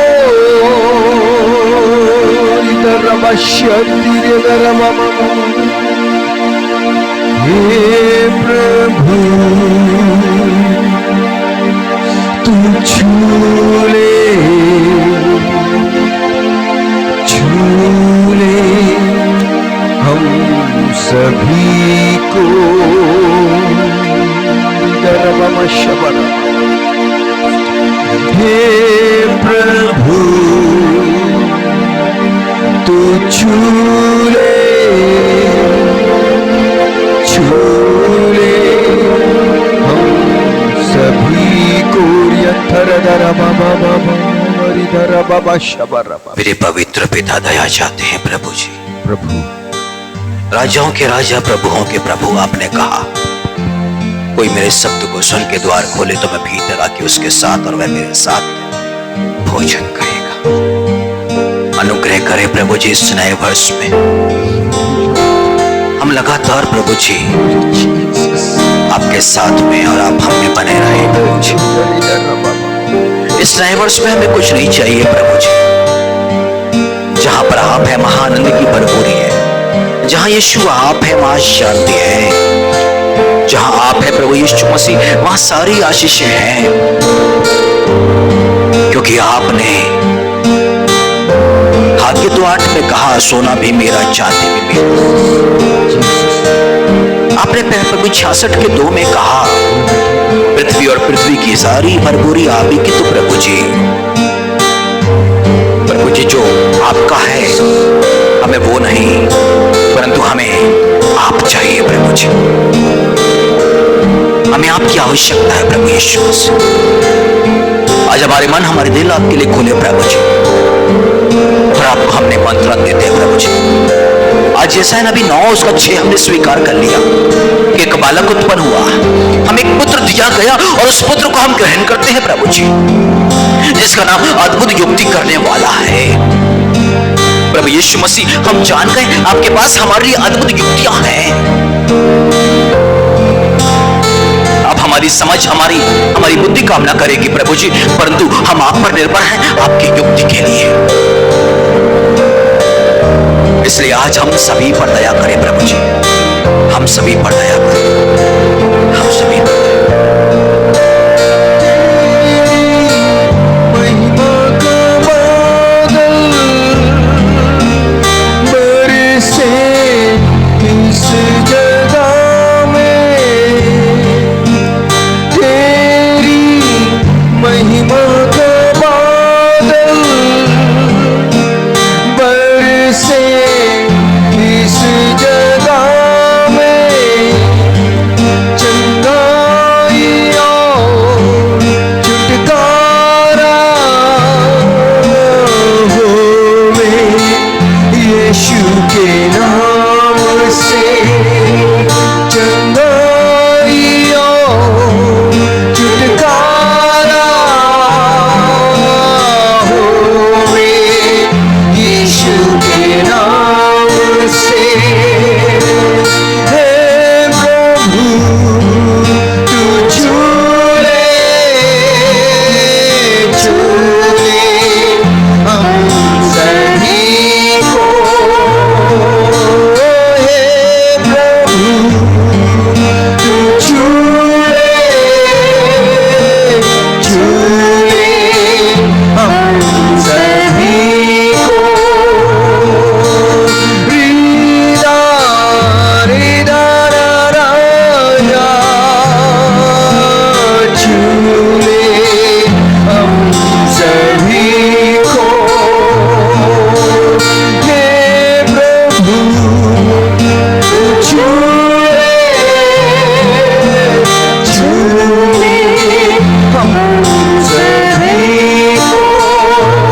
इधर रमश्यति इधर मम हे प्रभु तू छूले हम सभी को हे प्रभु तू छूले हम सभी को मेरे पवित्र पिता दया चाहते हैं प्रभु जी। प्रभु राजाओं के राजा प्रभुओं के प्रभु आपने कहा कोई मेरे शब्द को सुन के द्वार खोले तो मैं भीतर आके उसके साथ और वह मेरे साथ भोजन करेगा। अनुग्रह करे प्रभु जी इस नए वर्ष में हम लगातार प्रभु जी आपके साथ में और आप हम में बने रहे प्रभु जी। इस नए वर्ष में हमें कुछ नहीं चाहिए प्रभु जी। जहां पर आप है महानंद की भरपूरी है, जहां यीशु आप है वहां शांति है, जहां आप है प्रभु यीशु मसीह वहां सारी आशीषें हैं, क्योंकि आपने भाग्य तो 8 में कहा सोना भी मेरा चांदी भी मेरा। आपने प्रभु 66 के 2 में कहा पृथ्वी और पृथ्वी की सारी भरपूरी आप ही की। तो प्रभु जी जो आपका है हमें वो नहीं परंतु हमें आप चाहिए प्रभु जी। हमें आपकी आवश्यकता है प्रभु यीशु मसीह। आज हमारे मन हमारे दिल आपके लिए खुले प्रभु जी और आपको हमने मंत्रण देते हैं प्रभु जी। आज जैसा है नबी 9 उसका 6 हमने स्वीकार कर लिया कि एक बालक उत्पन्न हुआ, हम एक पुत्र दिया गया और उस पुत्र को हम ग्रहण करते हैं प्रभु जी, जिसका नाम अद्भुत युक्ति करने वाला है। प्रभु यीशु मसीह हम जान गए आपके पास हमारे लिए अद्भुत युक्तियां हैं। अब हमारी समझ हमारी बुद्धि काम ना करेगी प्रभु जी, परंतु हम आप पर निर्भर हैं आपकी युक्ति के लिए। इसलिए आज हम सभी पर दया करें प्रभु जी, हम सभी पर दया करें, हम सभी पर चंगा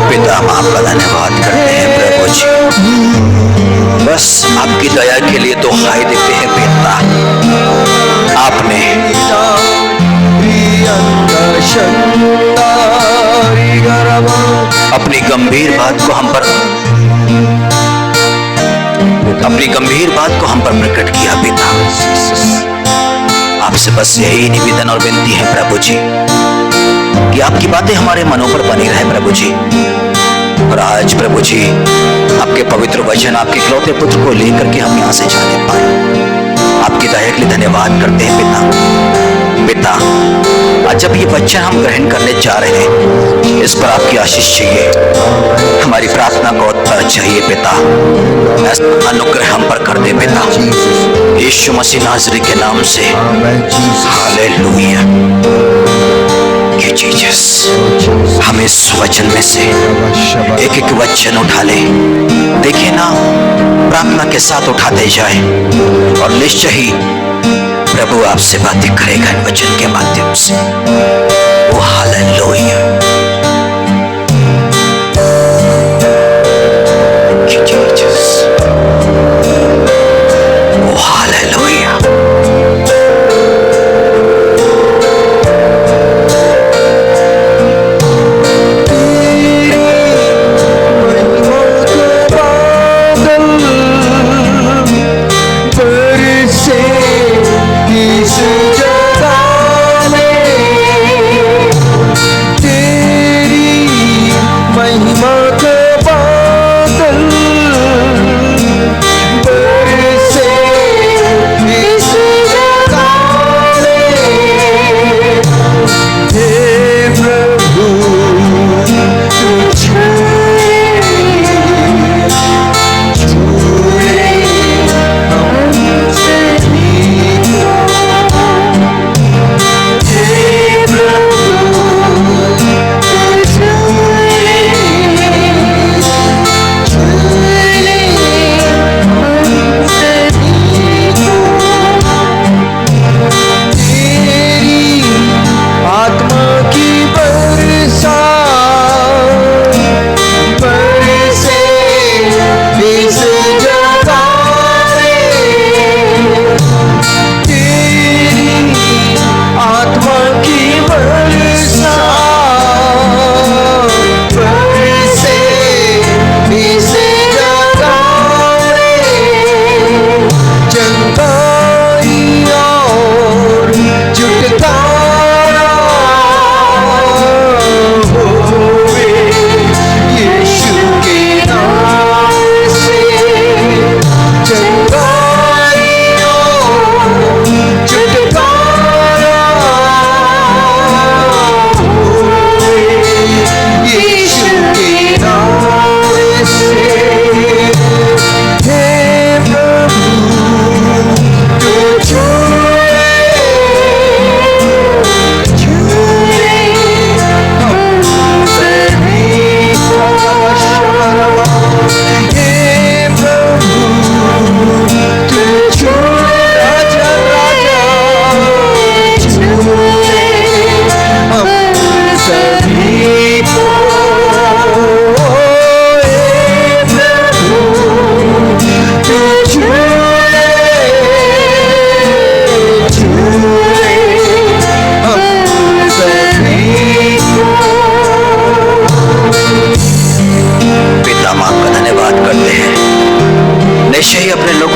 पिता हम आपका धन्यवाद करते हैं प्रभु जी, बस आपकी दया के लिए तो हाय देते हैं पिता। आपने अपनी गंभीर बात को हम पर प्रकट किया पिता। आपसे बस यही निवेदन और विनती है प्रभु जी कि आपकी बातें हमारे मनों पर बनी रहे प्रभु जी। और आज प्रभु जी आपके पवित्र वचन आपके इकलौते पुत्र को लेकर के हम यहाँ से जाने पाए, आपकी दया के लिए धन्यवाद करते हैं पिता। आज जब ये वचन हम ग्रहण करने जा रहे हैं, इस पर आपकी आशीष चाहिए, हमारी प्रार्थना का उत्तर चाहिए पिता। ऐसा अनुग्रह हम पर कर दे पिता, यीशु मसीह नाज़री के नाम से। हालेलुया। जीसस, हम इस वचन में से एक एक वचन उठा ले। देखिए ना, प्रार्थना के साथ उठाते जाए और निश्चय ही प्रभु आपसे बातें करेगा इन वचन के माध्यम से। वो हालेलुया। जीसस, वो हालेलुया।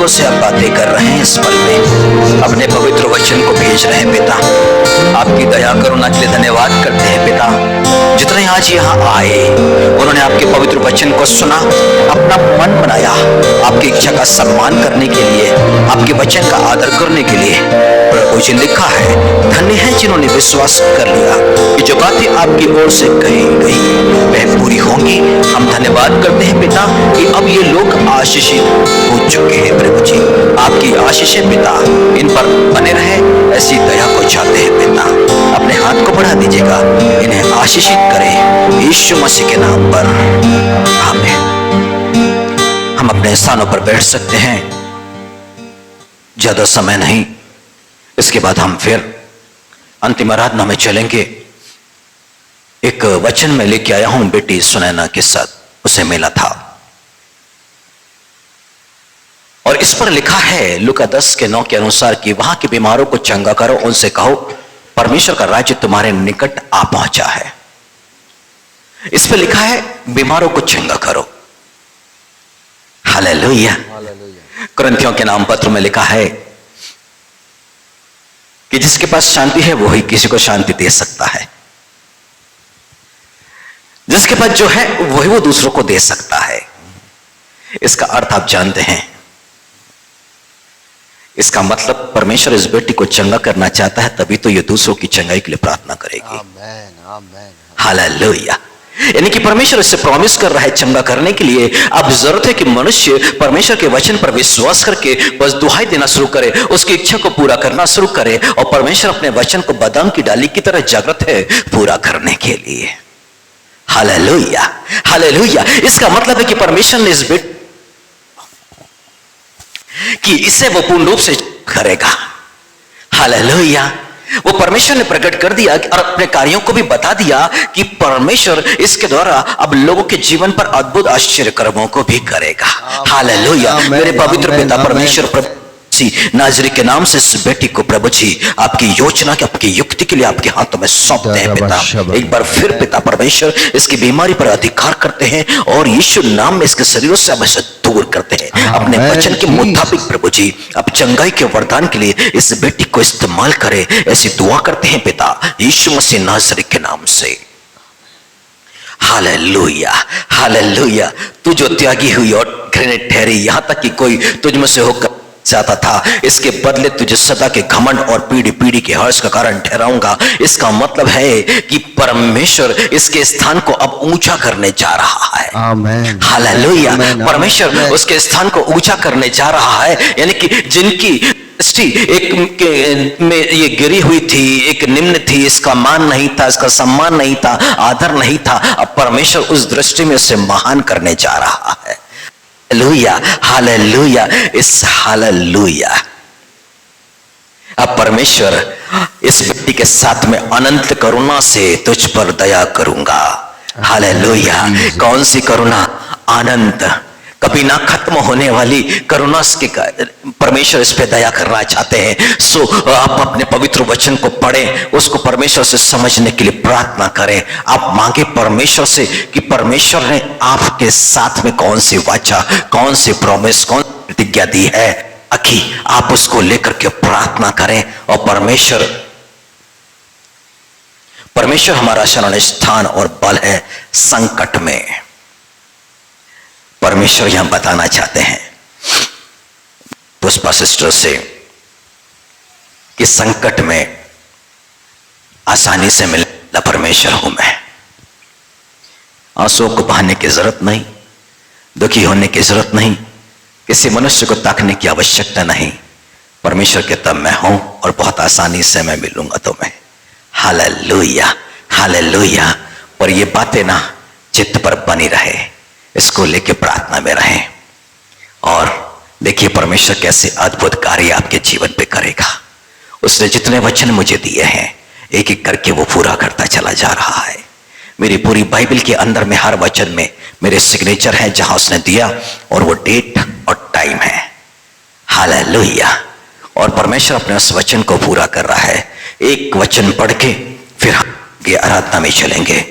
से आप बातें कर रहे हैं, इस पल में अपने पवित्र वचन को भेज रहे हैं पिता। आपकी दया करुणा के लिए धन्यवाद करते हैं पिता। जितने आज यहाँ आए उन्होंने आपके पवित्र वचन को सुना, अपना मन बनाया आपकी इच्छा का सम्मान करने के लिए, आपके वचन का आदर करने के लिए। प्रभु जी लिखा है, धन्य है जिन्होंने विश्वास कर लिया कि जो बातें आपकी ओर से कही गई वह पूरी होंगी। हम धन्यवाद करते हैं पिता कि अब ये लोग आशीषित हो चुके हैं। प्रभु जी आपकी आशीषें पिता इन पर बने रहे, ऐसी दया को चाहते हैं पिता। अपने हाथ को बढ़ा दीजिएगा, इन्हें आशीषित करें यीशु मसीह के नाम पर, आमीन। हम अपने स्थानों पर बैठ सकते हैं, ज्यादा समय नहीं, इसके बाद हम फिर अंतिम आराधना में चलेंगे। एक वचन में लेके आया हूं बेटी सुनैना के साथ उसे मिला था, और इस पर लिखा है लूका 10:9 के अनुसार कि वहां के बीमारों को चंगा करो, उनसे कहो परमेश्वर का राज्य तुम्हारे निकट आ पहुंचा है। इस पर लिखा है बीमारों को चंगा करो। हालेलुया। कुरिन्थियों के नाम पत्र में लिखा है कि जिसके पास शांति है वो ही किसी को शांति दे सकता है, जिसके पास जो है वही वो दूसरों को दे सकता है। इसका अर्थ आप जानते हैं, इसका मतलब परमेश्वर इस बेटी को चंगा करना चाहता है, तभी तो ये दूसरों की चंगाई के लिए प्रार्थना करेगी। आमेन, आमेन। हालेलुया। यानी कि परमेश्वर इससे प्रॉमिस कर रहा है चंगा करने के लिए। अब जरूरत है कि मनुष्य परमेश्वर के वचन पर विश्वास करके बस दुहाई देना शुरू करे, उसकी इच्छा को पूरा करना शुरू करे, और परमेश्वर अपने वचन को बादाम की डाली की तरह जागृत है पूरा करने के लिए। Hallelujah, hallelujah. इसका मतलब है कि परमेश्वर ने इस बेटे कि इसे वो पूर्ण रूप से करेगा। हालेलुया। वो परमेश्वर ने प्रकट कर दिया और अपने कार्यों को भी बता दिया कि परमेश्वर इसके द्वारा अब लोगों के जीवन पर अद्भुत आश्चर्य कर्मों को भी करेगा। हालेलुया। मेरे पवित्र पिता परमेश्वर प्रभु नाजरी के नाम से इस बेटी को प्रभु जी आपकी योजना के आपकी युक्ति के लिए आपके हाथों में सौंपते हैं पिता। एक बार फिर पिता परमेश्वर इसकी बीमारी पर अधिकार करते हैं और यीशु नाम में इसके शरीरों से अब इसे दूर करते हैं। अपने वचन के मुताबिक प्रभु जी अब चंगाई के वरदान के लिए इस बेटी को इस्तेमाल करे, ऐसी दुआ करते हैं पिता यीशु मसीह नाजरी के नाम से। Hallelujah, hallelujah. तू जो त्यागी हुई और घृणित ठहरी, यहां तक कि कोई तुझ में से होकर जाता था, इसके बदले तुझे सदा के घमंड और पीढ़ी पीढ़ी के हर्ष का कारण ठहराऊंगा। इसका मतलब है कि परमेश्वर इसके स्थान को अब ऊंचा करने जा रहा है। आमेन। हालेलुया। परमेश्वर उसके स्थान को ऊंचा करने जा रहा है। यानी कि जिनकी दृष्टि एक में ये गिरी हुई थी, एक निम्न थी, इसका मान नहीं था, इसका सम्मान नहीं था, आदर नहीं था, अब परमेश्वर उस दृष्टि में उसे महान करने जा रहा है। हालेलुया, हालेलुया, इस हालेलुया। अब परमेश्वर इस बेटी के साथ में अनंत करुणा से तुझ पर दया करूंगा। हालेलुया। कौन सी करुणा? अनंत, कभी ना खत्म होने वाली करुणा के परमेश्वर इस पे दया करना चाहते हैं। सो आप अपने पवित्र वचन को पढ़ें, उसको परमेश्वर से समझने के लिए प्रार्थना करें। आप मांगे परमेश्वर से कि परमेश्वर ने आपके साथ में कौन सी वाचा, कौन सी प्रॉमिस, कौन सी प्रतिज्ञा दी है, ताकि आप उसको लेकर के प्रार्थना करें। और परमेश्वर हमारा शरण स्थान और बल है संकट में। परमेश्वर यहां बताना चाहते हैं पुष्पा सिस्टर से कि संकट में आसानी से मिलने परमेश्वर हूं मैं। आंसुओं को बहाने की जरूरत नहीं, दुखी होने की जरूरत नहीं, किसी मनुष्य को ताकने की आवश्यकता नहीं। परमेश्वर के तब मैं हूं और बहुत आसानी से मैं मिलूंगा तुम्हें। Hallelujah, hallelujah. और ये बातें ना चित्त पर बनी रहे, इसको लेके प्रार्थना में रहें और देखिए परमेश्वर कैसे अद्भुत कार्य आपके जीवन पे करेगा। उसने जितने वचन मुझे दिए हैं एक एक करके वो पूरा करता चला जा रहा है। मेरी पूरी बाइबल के अंदर में हर वचन में मेरे सिग्नेचर हैं जहां उसने दिया, और वो डेट और टाइम है। हालेलुया। और परमेश्वर अपने उस वचन को पूरा कर रहा है। एक वचन पढ़ के फिर हम आराधना में चलेंगे।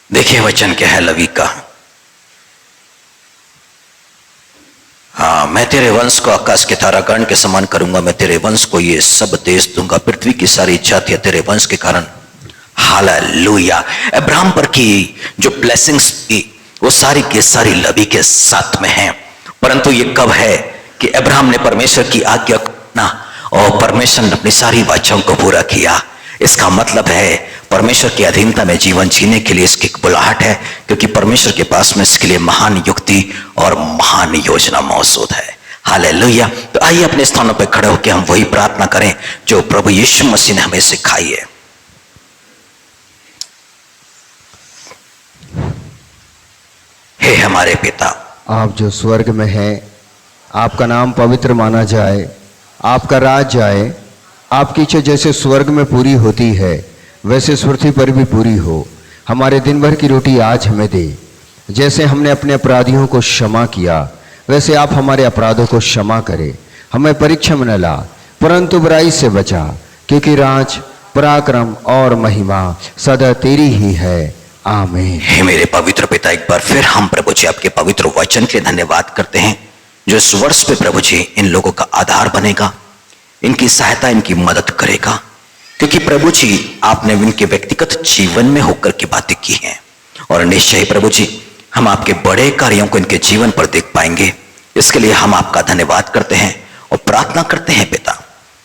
देखिए वचन क्या है लवी का। हाँ, मैं तेरे वंश को आकाश के तारागण के समान करूंगा, मैं तेरे वंश को ये सब देश दूंगा, पृथ्वी की सारी जातियां तेरे वंश के कारण। हालेलुया। अब्राहम पर की जो ब्लेसिंग्स थी वो सारी की सारी लवी के साथ में हैं, परंतु ये कब है कि अब्राहम ने परमेश्वर की आज्ञा ना और परमेश्वर ने अपनी सारी वाचाओं को पूरा किया। इसका मतलब है परमेश्वर की अधीनता में जीवन जीने के लिए इसकी बुलाहट है, क्योंकि परमेश्वर के पास में इसके लिए महान युक्ति और महान योजना मौजूद है। हालेलुया। तो आइए अपने स्थानों पर खड़े होकर हम वही प्रार्थना करें जो प्रभु यीशु मसीह ने हमें सिखाई है। हे हमारे पिता, आप जो स्वर्ग में हैं, आपका नाम पवित्र माना जाए, आपका राज आए, आपकी इच्छा जैसे स्वर्ग में पूरी होती है वैसे इस पृथ्वी पर भी पूरी हो। हमारे दिन भर की रोटी आज हमें दे। जैसे हमने अपने अपराधियों को क्षमा किया, वैसे आप हमारे अपराधों को क्षमा करें। हमें परीक्षा में न ला, परंतु बुराई से बचा, क्योंकि राज, पराक्रम और महिमा सदा तेरी ही है। आमीन। हे मेरे पवित्र पिता, एक बार फिर हम प्रभु जी आपके पवित्र वचन के लिए धन्यवाद करते हैं, जो इस वर्ष पे प्रभु जी इन लोगों का आधार बनेगा, इनकी सहायता, इनकी मदद करेगा। क्योंकि प्रभु जी आपने इनके व्यक्तिगत जीवन में होकर की बातें की हैं, और निश्चय ही प्रभु जी हम आपके बड़े कार्यों को इनके जीवन पर देख पाएंगे। इसके लिए हम आपका धन्यवाद करते हैं और प्रार्थना करते हैं पिता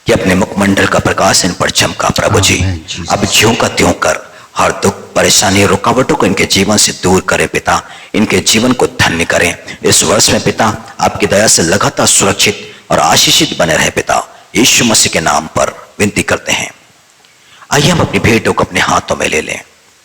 कि अपने मुखमंडल का प्रकाश इन पर चमका प्रभु जी। अब ज्यों का त्यों कर हर दुख, परेशानी, रुकावटों को इनके जीवन से दूर करें पिता, इनके जीवन को धन्य करें। इस वर्ष में पिता आपकी दया से लगातार सुरक्षित और आशीषित बने रहे पिता, यीशु मसीह के नाम पर विनती करते हैं। आइए हम अपनी भेंटों को अपने हाथों में ले लें।